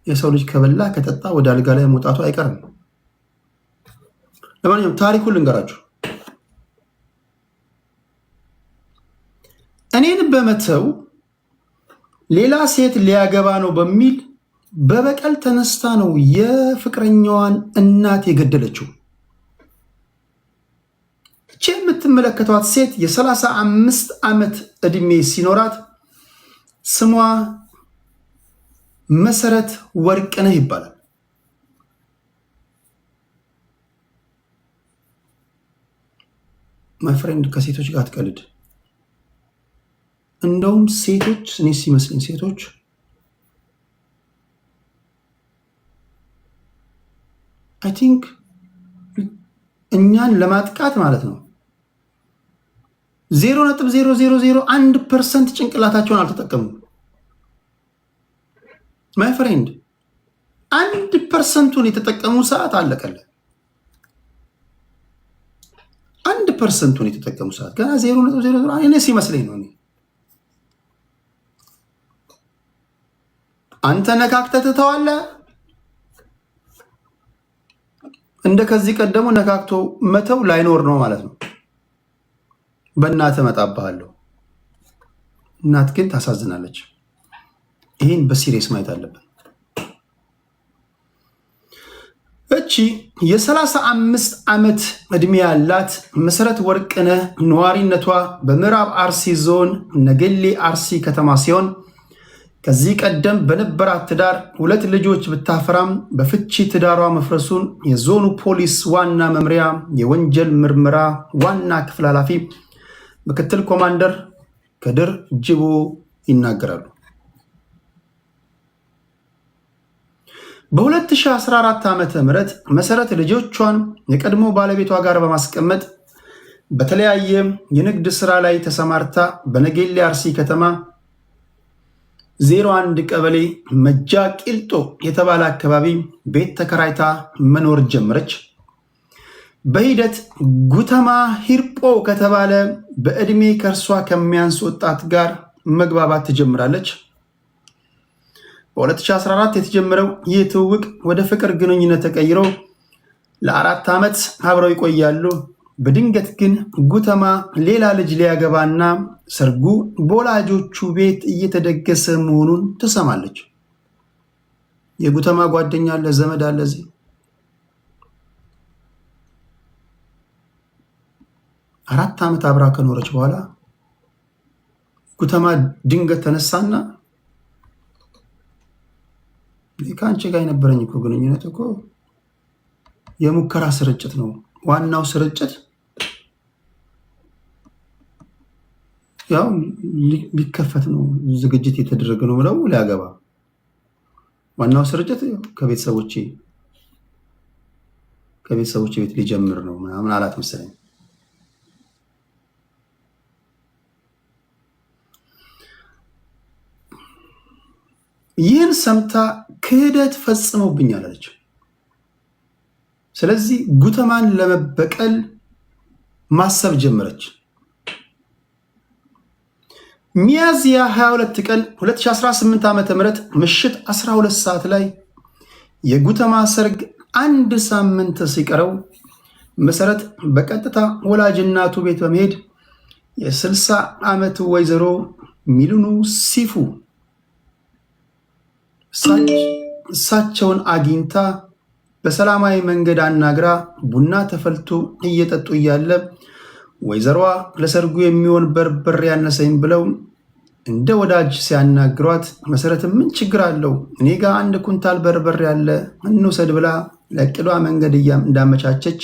የሰው ልጅ ከበላ ከጠጣ ወደ አልጋ ላይ መውጣቱ አይቀርም። ለማንኛውም ታሪኩን ልንገራችሁ። እኔን በመተው ሌላ ሴት ሊያገባ ነው በሚል በበቀል ተነስታ ነው የፍቅረኛዋን እናት የገደለችው። እቺ የምትመለከቷት ሴት የ35 ዓመት ዕድሜ ሲኖራት ስሟ መሰረት ወርቅነህ ይባላል። ማይ ፍሬንድ ከሴቶች ጋር አትቀልድ። እንደውም ሴቶች እኔ ሲመስለኝ ሴቶች አይ ቲንክ እኛን ለማጥቃት ማለት ነው 0.0001% ጭንቅላታቸውን አልተጠቀሙም። ማይ ፍሬንድ 1%ን የተጠቀሙ ሰዓት አለቀለ። 1%ን የተጠቀሙ ሰዓት ገና 0.00 እኔ ሲመስለኝ ነው። አንተ ነካክተህ ትተዋለህ። እንደ ከዚህ ቀደሙ ነካክቶ መተው ላይኖር ነው ማለት ነው። በእናትህ እመጣብሃለሁ። እናት ግን ታሳዝናለች። ይህን በሲሪየስ ማየት አለብን። እቺ የ35 ዓመት ዕድሜ ያላት መሰረት ወርቅነህ ነዋሪነቷ በምዕራብ አርሲ ዞን ነገሌ አርሲ ከተማ ሲሆን ከዚህ ቀደም በነበራት ትዳር 2 ልጆች ብታፈራም በፍቺ ትዳሯ መፍረሱን የዞኑ ፖሊስ ዋና መምሪያ የወንጀል ምርመራ ዋና ክፍል ኃላፊ ምክትል ኮማንደር ከድር ጅቦ ይናገራሉ። በ2014 ዓመተ ምህረት መሰረት ልጆቿን የቀድሞ ባለቤቷ ጋር በማስቀመጥ በተለያየ የንግድ ስራ ላይ ተሰማርታ በነጌሌ አርሲ ከተማ 01 ቀበሌ መጃ ቂልጦ የተባለ አካባቢ ቤት ተከራይታ መኖር ጀመረች። በሂደት ጉተማ ሂርጶ ከተባለ በእድሜ ከእርሷ ከሚያንስ ወጣት ጋር መግባባት ትጀምራለች። በ2014 የተጀመረው ይህ ትውውቅ ወደ ፍቅር ግንኙነት ተቀይሮ ለ4 ዓመት አብረው ይቆያሉ። በድንገት ግን ጉተማ ሌላ ልጅ ሊያገባና ሰርጉ በወላጆቹ ቤት እየተደገሰ መሆኑን ትሰማለች። የጉተማ ጓደኛ አለ፣ ዘመድ አለ። እዚህ 4 ዓመት አብራ ከኖረች በኋላ ጉተማ ድንገት ተነሳና ከአንቺ ጋር የነበረኝ እኮ ግንኙነት እኮ የሙከራ ስርጭት ነው፣ ዋናው ስርጭት ያው ሊከፈት ነው፣ ዝግጅት የተደረገ ነው ብለው ሊያገባ፣ ዋናው ስርጭት ከቤተሰቦቼ ቤት ሊጀምር ነው ምናምን አላት መሰለኝ። ይህን ሰምታ ክህደት ፈጽሞብኛል አለች። ስለዚህ ጉተማን ለመበቀል ማሰብ ጀመረች። ሚያዝያ 22 ቀን 2018 ዓ.ም ምሽት 12 ሰዓት ላይ የጉተማ ሰርግ 1 ሳምንት ሲቀረው መሰረት በቀጥታ ወላጅ እናቱ ቤት በመሄድ የ60 ዓመት ወይዘሮ ሚሉኑ ሲፉ እሳቸውን አግኝታ በሰላማዊ መንገድ አናግራ ቡና ተፈልቶ እየጠጡ እያለ ወይዘሮዋ ለሰርጉ የሚሆን በርበሬ ያነሰኝ ብለው እንደ ወዳጅ ሲያናግሯት መሰረት ምን ችግር አለው እኔ ጋር 1 ኩንታል በርበሬ ያለ እንውሰድ ብላ ለቅዷ መንገድ እንዳመቻቸች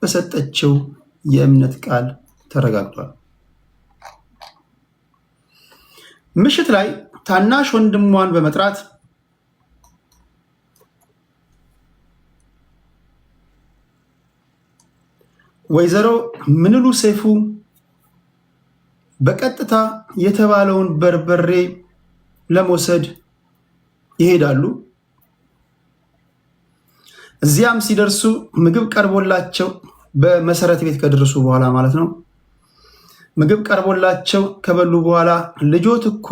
በሰጠችው የእምነት ቃል ተረጋግጧል። ምሽት ላይ ታናሽ ወንድሟን በመጥራት ወይዘሮ ምንሉ ሰይፉ በቀጥታ የተባለውን በርበሬ ለመውሰድ ይሄዳሉ። እዚያም ሲደርሱ ምግብ ቀርቦላቸው በመሰረት ቤት ከደረሱ በኋላ ማለት ነው። ምግብ ቀርቦላቸው ከበሉ በኋላ ልጆት እኮ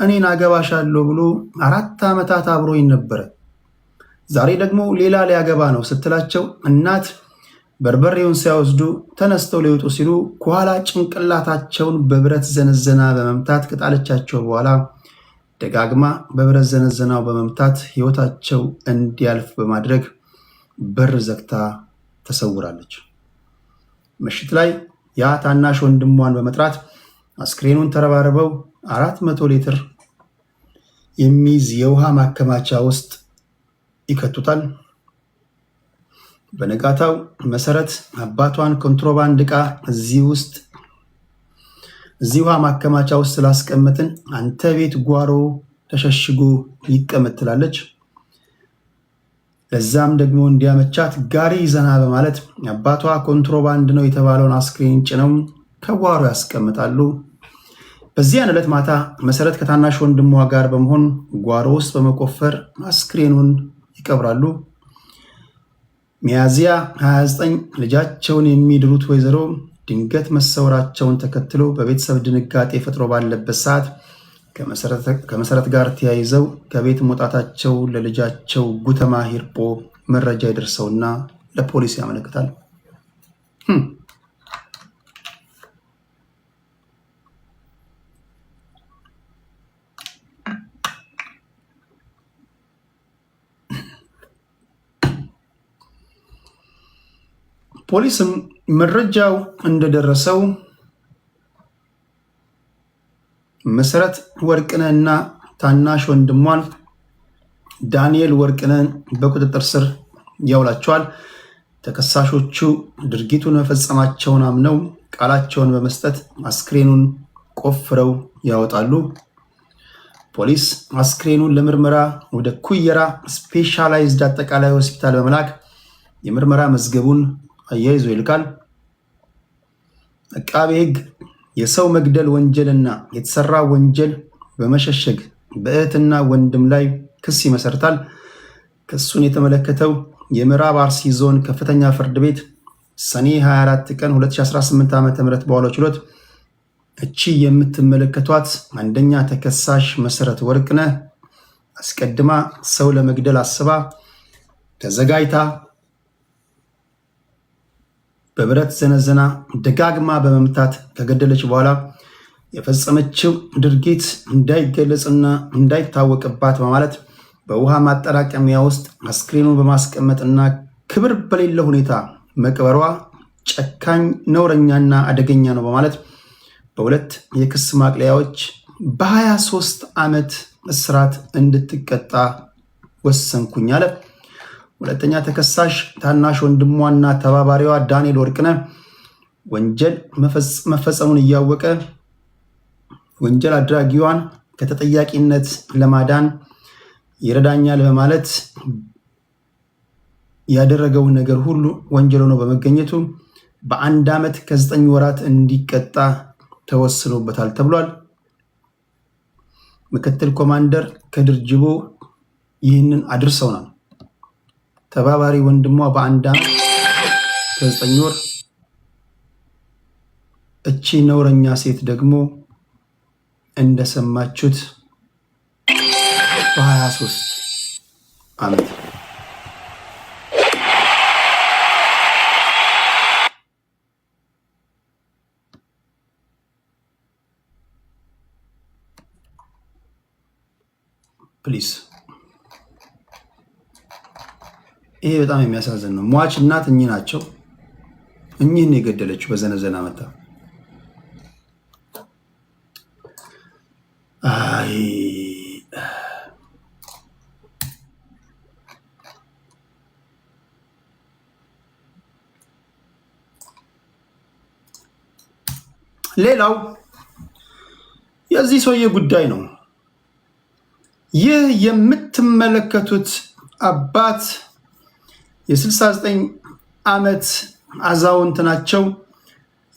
እኔን አገባሻለሁ ብሎ 4 ዓመታት አብሮኝ ነበረ፣ ዛሬ ደግሞ ሌላ ሊያገባ ነው ስትላቸው እናት በርበሬውን ሲያወስዱ ተነስተው ሊወጡ ሲሉ ከኋላ ጭንቅላታቸውን በብረት ዘነዘና በመምታት ከጣለቻቸው በኋላ ደጋግማ በብረት ዘነዘናው በመምታት ሕይወታቸው እንዲያልፍ በማድረግ በር ዘግታ ተሰውራለች። ምሽት ላይ ያ ታናሽ ወንድሟን በመጥራት አስክሬኑን ተረባርበው 400 ሊትር የሚይዝ የውሃ ማከማቻ ውስጥ ይከቱታል። በነጋታው መሰረት አባቷን ኮንትሮባንድ ዕቃ እዚህ ውሃ ማከማቻ ውስጥ ስላስቀመጥን አንተ ቤት ጓሮ ተሸሽጎ ይቀመጥ ትላለች። ለዛም ደግሞ እንዲያመቻት ጋሪ ይዘና በማለት አባቷ ኮንትሮባንድ ነው የተባለውን አስክሬን ጭነው ከጓሮ ያስቀምጣሉ። በዚያን ዕለት ማታ መሰረት ከታናሽ ወንድሟ ጋር በመሆን ጓሮ ውስጥ በመቆፈር አስክሬኑን ይቀብራሉ። ሚያዝያ 29 ልጃቸውን የሚድሩት ወይዘሮ ድንገት መሰወራቸውን ተከትሎ በቤተሰብ ድንጋጤ ፈጥሮ ባለበት ሰዓት ከመሰረት ጋር ተያይዘው ከቤት መውጣታቸው ለልጃቸው ጉተማ ሂርጶ መረጃ ይደርሰውና ለፖሊስ ያመለክታል። ፖሊስም መረጃው እንደደረሰው መሰረት ወርቅነህና ታናሽ ወንድሟን ዳንኤል ወርቅነህን በቁጥጥር ስር ያውላቸዋል። ተከሳሾቹ ድርጊቱን መፈጸማቸውን አምነው ቃላቸውን በመስጠት አስክሬኑን ቆፍረው ያወጣሉ። ፖሊስ አስክሬኑን ለምርመራ ወደ ኩየራ ስፔሻላይዝድ አጠቃላይ ሆስፒታል በመላክ የምርመራ መዝገቡን አያይዞ ይልካል። አቃቤ ሕግ የሰው መግደል ወንጀልና የተሰራ ወንጀል በመሸሸግ በእህትና ወንድም ላይ ክስ ይመሰርታል። ክሱን የተመለከተው የምዕራብ አርሲ ዞን ከፍተኛ ፍርድ ቤት ሰኔ 24 ቀን 2018 ዓ.ም በዋለው ችሎት እቺ የምትመለከቷት አንደኛ ተከሳሽ መሰረት ወርቅነህ አስቀድማ ሰው ለመግደል አስባ ተዘጋጅታ በብረት ዘነዘና ደጋግማ በመምታት ከገደለች በኋላ የፈጸመችው ድርጊት እንዳይገለጽና እንዳይታወቅባት በማለት በውሃ ማጠራቀሚያ ውስጥ አስክሬኑን በማስቀመጥና ክብር በሌለው ሁኔታ መቅበሯ ጨካኝ፣ ነውረኛና አደገኛ ነው በማለት በሁለት የክስ ማቅለያዎች በ23 ዓመት እስራት እንድትቀጣ ወሰንኩኝ አለ። ሁለተኛ ተከሳሽ ታናሽ ወንድሟና ተባባሪዋ ዳንኤል ወርቅነህ ወንጀል መፈጸሙን እያወቀ ወንጀል አድራጊዋን ከተጠያቂነት ለማዳን ይረዳኛል በማለት ያደረገውን ነገር ሁሉ ወንጀል ሆኖ በመገኘቱ በ1 ዓመት ከ9 ወራት እንዲቀጣ ተወስኖበታል ተብሏል። ምክትል ኮማንደር ከድር ጅቦ ይህንን አድርሰውናል። ተባባሪ ወንድሟ በ1 ዓመት ከ9 ወር፣ እቺ ነውረኛ ሴት ደግሞ እንደሰማችሁት በ23 ዓመት። ፕሊዝ ይሄ በጣም የሚያሳዝን ነው። ሟች እናት እኚህ ናቸው። እኚህን የገደለችው በዘነዘና መታ። አይ ሌላው የዚህ ሰውዬ ጉዳይ ነው። ይህ የምትመለከቱት አባት የ69 ዓመት አዛውንት ናቸው።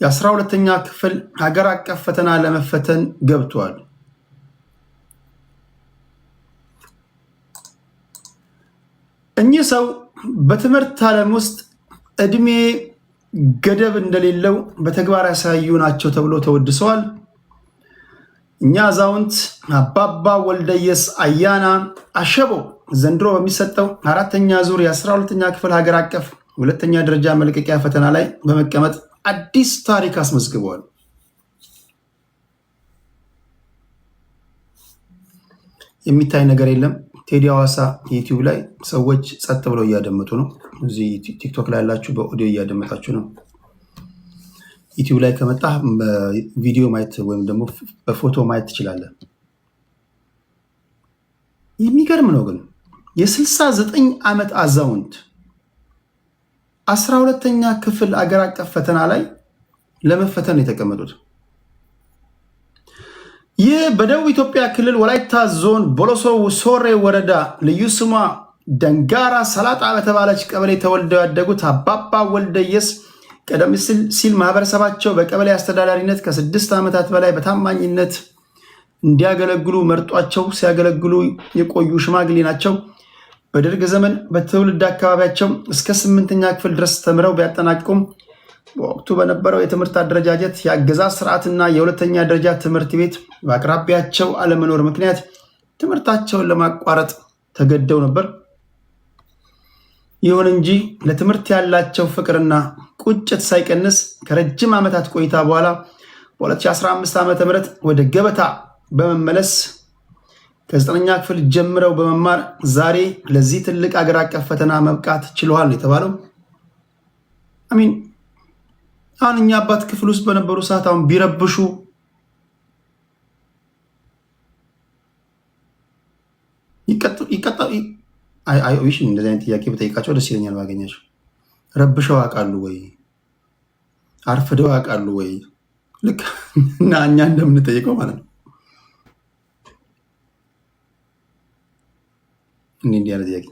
የ12ኛ ክፍል ሀገር አቀፍ ፈተና ለመፈተን ገብቷል። እኚህ ሰው በትምህርት ዓለም ውስጥ እድሜ ገደብ እንደሌለው በተግባር ያሳዩ ናቸው ተብሎ ተወድሰዋል። እኛ አዛውንት አባባ ወልደየስ አያና አሸቦ ዘንድሮ በሚሰጠው 4ኛ ዙር የ12ኛ ክፍል ሀገር አቀፍ 2ኛ ደረጃ መልቀቂያ ፈተና ላይ በመቀመጥ አዲስ ታሪክ አስመዝግበዋል። የሚታይ ነገር የለም። ቴዲ ሐዋሳ ዩቲዩብ ላይ ሰዎች ጸጥ ብለው እያደመጡ ነው። እዚህ ቲክቶክ ላይ ያላችሁ በኦዲዮ እያደመጣችሁ ነው። ዩቲዩብ ላይ ከመጣ በቪዲዮ ማየት ወይም ደግሞ በፎቶ ማየት ትችላለህ። የሚገርም ነው ግን የ69 ዓመት አዛውንት 12ኛ ክፍል አገር አቀፍ ፈተና ላይ ለመፈተን የተቀመጡት። ይህ በደቡብ ኢትዮጵያ ክልል ወላይታ ዞን ቦሎሶ ሶሬ ወረዳ ልዩ ስሟ ደንጋራ ሰላጣ በተባለች ቀበሌ ተወልደው ያደጉት አባባ ወልደየስ ቀደም ሲል ማህበረሰባቸው በቀበሌ አስተዳዳሪነት ከ6 ዓመታት በላይ በታማኝነት እንዲያገለግሉ መርጧቸው ሲያገለግሉ የቆዩ ሽማግሌ ናቸው። በደርግ ዘመን በትውልድ አካባቢያቸው እስከ 8ኛ ክፍል ድረስ ተምረው ቢያጠናቅቁም በወቅቱ በነበረው የትምህርት አደረጃጀት የአገዛዝ ስርዓትና የ2ኛ ደረጃ ትምህርት ቤት በአቅራቢያቸው አለመኖር ምክንያት ትምህርታቸውን ለማቋረጥ ተገደው ነበር። ይሁን እንጂ ለትምህርት ያላቸው ፍቅርና ቁጭት ሳይቀንስ ከረጅም ዓመታት ቆይታ በኋላ በ2015 ዓ.ም ወደ ገበታ በመመለስ ከ9ኛ ክፍል ጀምረው በመማር ዛሬ ለዚህ ትልቅ አገር አቀፍ ፈተና መብቃት ችለዋል የተባለው። አሚን አሁን እኛ አባት ክፍል ውስጥ በነበሩ ሰዓት አሁን ቢረብሹ ይቀጣ አይሽ እንደዚህ አይነት ጥያቄ በጠይቃቸው ደስ ይለኛል ባገኛቸው። ረብሸው ያውቃሉ ወይ? አርፍደው ያውቃሉ ወይ? ልክ እና እኛ እንደምንጠይቀው ማለት ነው። እንዲህ ያለ ጥያቄ።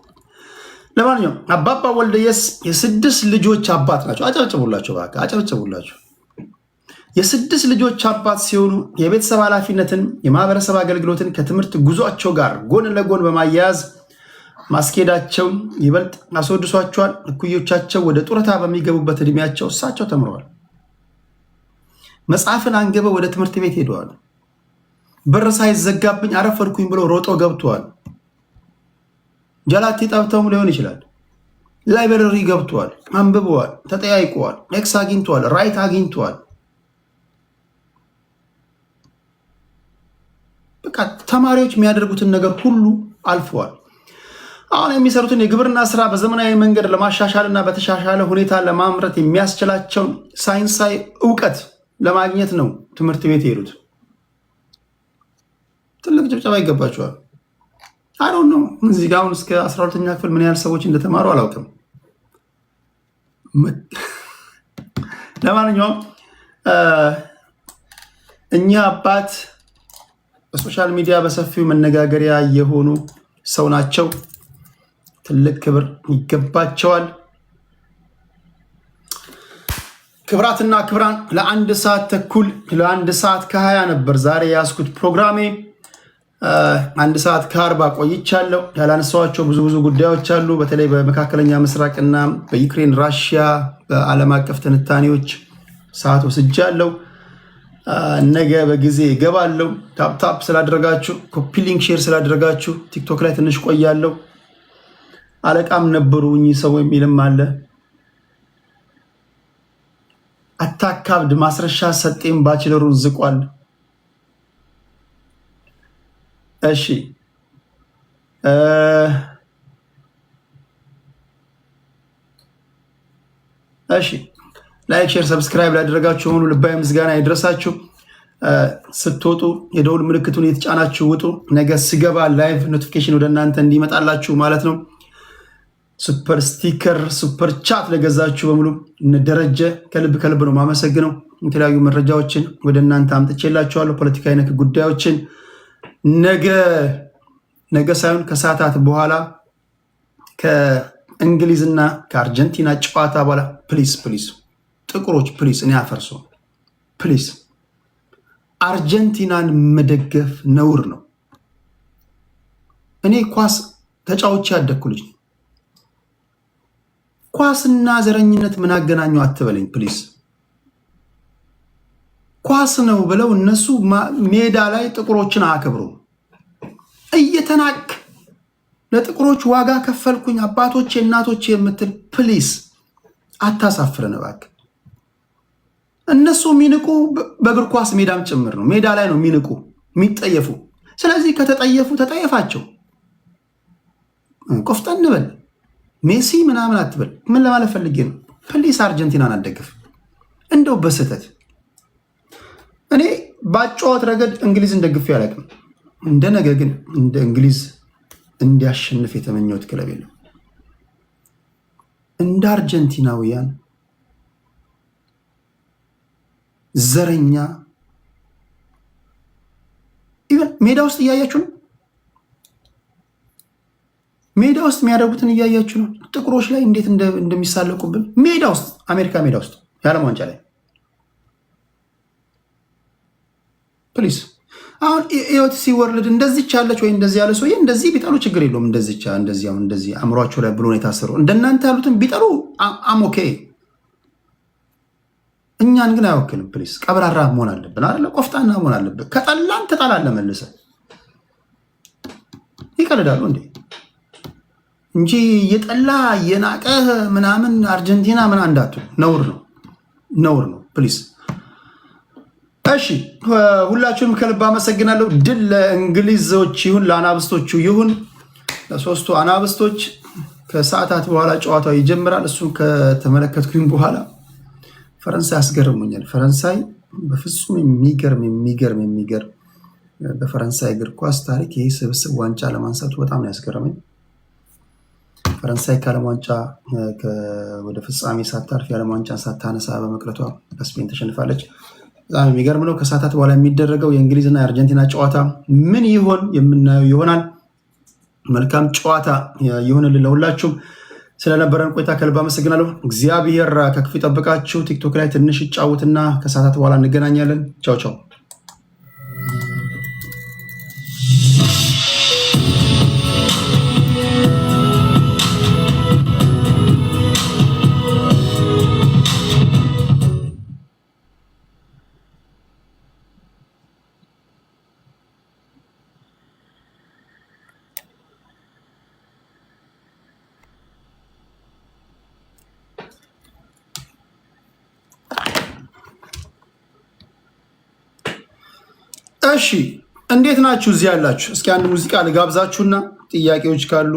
ለማንኛውም አባባ ወልደየስ የ6 ልጆች አባት ናቸው። አጨብጭቡላቸው፣ በቃ አጨብጭቡላቸው። የ6 ልጆች አባት ሲሆኑ የቤተሰብ ኃላፊነትን፣ የማህበረሰብ አገልግሎትን ከትምህርት ጉዟቸው ጋር ጎን ለጎን በማያያዝ ማስኬዳቸው ይበልጥ አስወድሷቸዋል። እኩዮቻቸው ወደ ጡረታ በሚገቡበት እድሜያቸው እሳቸው ተምረዋል። መጽሐፍን አንግበው ወደ ትምህርት ቤት ሄደዋል። በር ሳይዘጋብኝ አረፈርኩኝ ብለው ሮጦ ገብተዋል። ጀላቲ ጠብተውም ሊሆን ይችላል። ላይብረሪ ገብተዋል፣ አንብበዋል፣ ተጠያይቀዋል፣ ኤክስ አግኝተዋል፣ ራይት አግኝተዋል። በቃ ተማሪዎች የሚያደርጉትን ነገር ሁሉ አልፈዋል። አሁን የሚሰሩትን የግብርና ስራ በዘመናዊ መንገድ ለማሻሻልና በተሻሻለ ሁኔታ ለማምረት የሚያስችላቸውን ሳይንሳዊ እውቀት ለማግኘት ነው ትምህርት ቤት የሄዱት። ትልቅ ጭብጨባ ይገባቸዋል። አሁን ነው እዚህ ጋር አሁን እስከ 12ኛ ክፍል ምን ያህል ሰዎች እንደተማሩ አላውቅም። ለማንኛውም እኛ አባት በሶሻል ሚዲያ በሰፊው መነጋገሪያ የሆኑ ሰው ናቸው። ትልቅ ክብር ይገባቸዋል። ክብራትና ክብራን ለ1 ሰዓት ተኩል ለ1 ሰዓት ከ20 ነበር ዛሬ ያስኩት ፕሮግራሜ። 1 ሰዓት ከ40 ቆይቻለሁ። ያላነሳኋቸው ብዙ ጉዳዮች አሉ። በተለይ በመካከለኛ ምስራቅና በዩክሬን ራሽያ በዓለም አቀፍ ትንታኔዎች ሰዓት ወስጃለሁ። ነገ በጊዜ እገባለሁ። ታፕታፕ ስላደረጋችሁ፣ ኮፒ ሊንክ ሼር ስላደረጋችሁ ቲክቶክ ላይ ትንሽ ቆያለሁ። አለቃም ነበሩ እኚህ ሰው የሚልም አለ። አታካብድ ማስረሻ ሰጤም ባችለሩን ዝቋል። እሺ ላይክ ሼር ሰብስክራይብ ላደረጋችሁ ሁሉ ልባዊ ምስጋና ይድረሳችሁ። ስትወጡ የደውል ምልክቱን የተጫናችሁ ውጡ። ነገ ስገባ ላይቭ ኖቲፊኬሽን ወደ እናንተ እንዲመጣላችሁ ማለት ነው። ሱፐር ስቲከር ሱፐር ቻት ለገዛችሁ በሙሉ ደረጀ ከልብ ነው ማመሰግነው። የተለያዩ መረጃዎችን ወደ እናንተ አምጥቼላችኋለሁ። ፖለቲካዊ ነክ ጉዳዮችን ነገ ሳይሆን ከሰዓታት በኋላ ከእንግሊዝና ከአርጀንቲና ጨዋታ በኋላ ፕሊስ ጥቁሮች ፕሊስ፣ እኔ አፈርሶ ፕሊስ፣ አርጀንቲናን መደገፍ ነውር ነው። እኔ ኳስ ተጫውቼ ያደግኩ ልጅ ነው። ኳስና ዘረኝነት ምን አገናኘው አትበለኝ ፕሊስ። ኳስ ነው ብለው እነሱ ሜዳ ላይ ጥቁሮችን አያከብሩ። እየተናቅ ለጥቁሮች ዋጋ ከፈልኩኝ አባቶቼ እናቶቼ የምትል ፕሊስ አታሳፍረን እባክህ። እነሱ የሚንቁ በእግር ኳስ ሜዳም ጭምር ነው። ሜዳ ላይ ነው የሚንቁ የሚጠየፉ። ስለዚህ ከተጠየፉ ተጠየፋቸው። ቆፍጠን በል ሜሲ ምናምን አትበል። ምን ለማለት ፈልጌ ነው? ፕሊስ አርጀንቲናን አደግፍ እንደው በስህተት። እኔ በጨዋታ ረገድ እንግሊዝን ደግፌ አላውቅም። እንደ ነገ ግን እንደ እንግሊዝ እንዲያሸንፍ የተመኘሁት ክለብ የለም። እንደ አርጀንቲናውያን ዘረኛ ሜዳ ውስጥ እያያችሁ ነው። ሜዳ ውስጥ የሚያደርጉትን እያያችሁ ነው። ጥቁሮች ላይ እንዴት እንደሚሳለቁብን ሜዳ ውስጥ፣ አሜሪካ ሜዳ ውስጥ የዓለም ዋንጫ ላይ ፕሊዝ። አሁን ኤኦቲሲ ወርልድ እንደዚች ያለች ወይ እንደዚህ ያለ ሰውዬ እንደዚህ ቢጠሉ ችግር የለውም። እንደዚህ አእምሯቸው ላይ ብሎ ነው የታሰሩ። እንደናንተ ያሉትን ቢጠሉ አሞኬ። እኛን ግን አይወክልም። ፕሊዝ ቀብራራ መሆን አለብን አይደለ? ቆፍጣና መሆን አለብን። ከጠላን ትጠላለህ መልሰህ። ይቀልዳሉ እንዴ እንጂ እየጠላ እየናቀህ ምናምን አርጀንቲና ምን አንዳቱ ነውር ነው። ፕሊዝ እሺ፣ ሁላችሁንም ከልብ አመሰግናለሁ። ድል ለእንግሊዞች ይሁን ለአናብስቶቹ ይሁን ለሶስቱ አናብስቶች። ከሰዓታት በኋላ ጨዋታው ይጀምራል። እሱን ከተመለከትኩኝ በኋላ ፈረንሳይ አስገርሙኛል። ፈረንሳይ በፍጹም የሚገርም በፈረንሳይ እግር ኳስ ታሪክ ይህ ስብስብ ዋንጫ ለማንሳቱ በጣም ያስገረመኝ። ፈረንሳይ ከዓለም ዋንጫ ወደ ፍጻሜ ሳታልፍ የዓለም ዋንጫን ሳታነሳ በመቅረቷ በስፔን ተሸንፋለች። በጣም የሚገርም ነው። ከሰዓታት በኋላ የሚደረገው የእንግሊዝና የአርጀንቲና ጨዋታ ምን ይሆን የምናየው ይሆናል። መልካም ጨዋታ ይሁንልን ለሁላችሁም። ስለነበረን ቆይታ ከልብ አመሰግናለሁ። እግዚአብሔር ከክፉ ይጠብቃችሁ። ቲክቶክ ላይ ትንሽ ይጫወትና ከሰዓታት በኋላ እንገናኛለን። ቻው ቻው። እሺ እንዴት ናችሁ? እዚህ ያላችሁ እስኪ አንድ ሙዚቃ ልጋብዛችሁና ጥያቄዎች ካሉ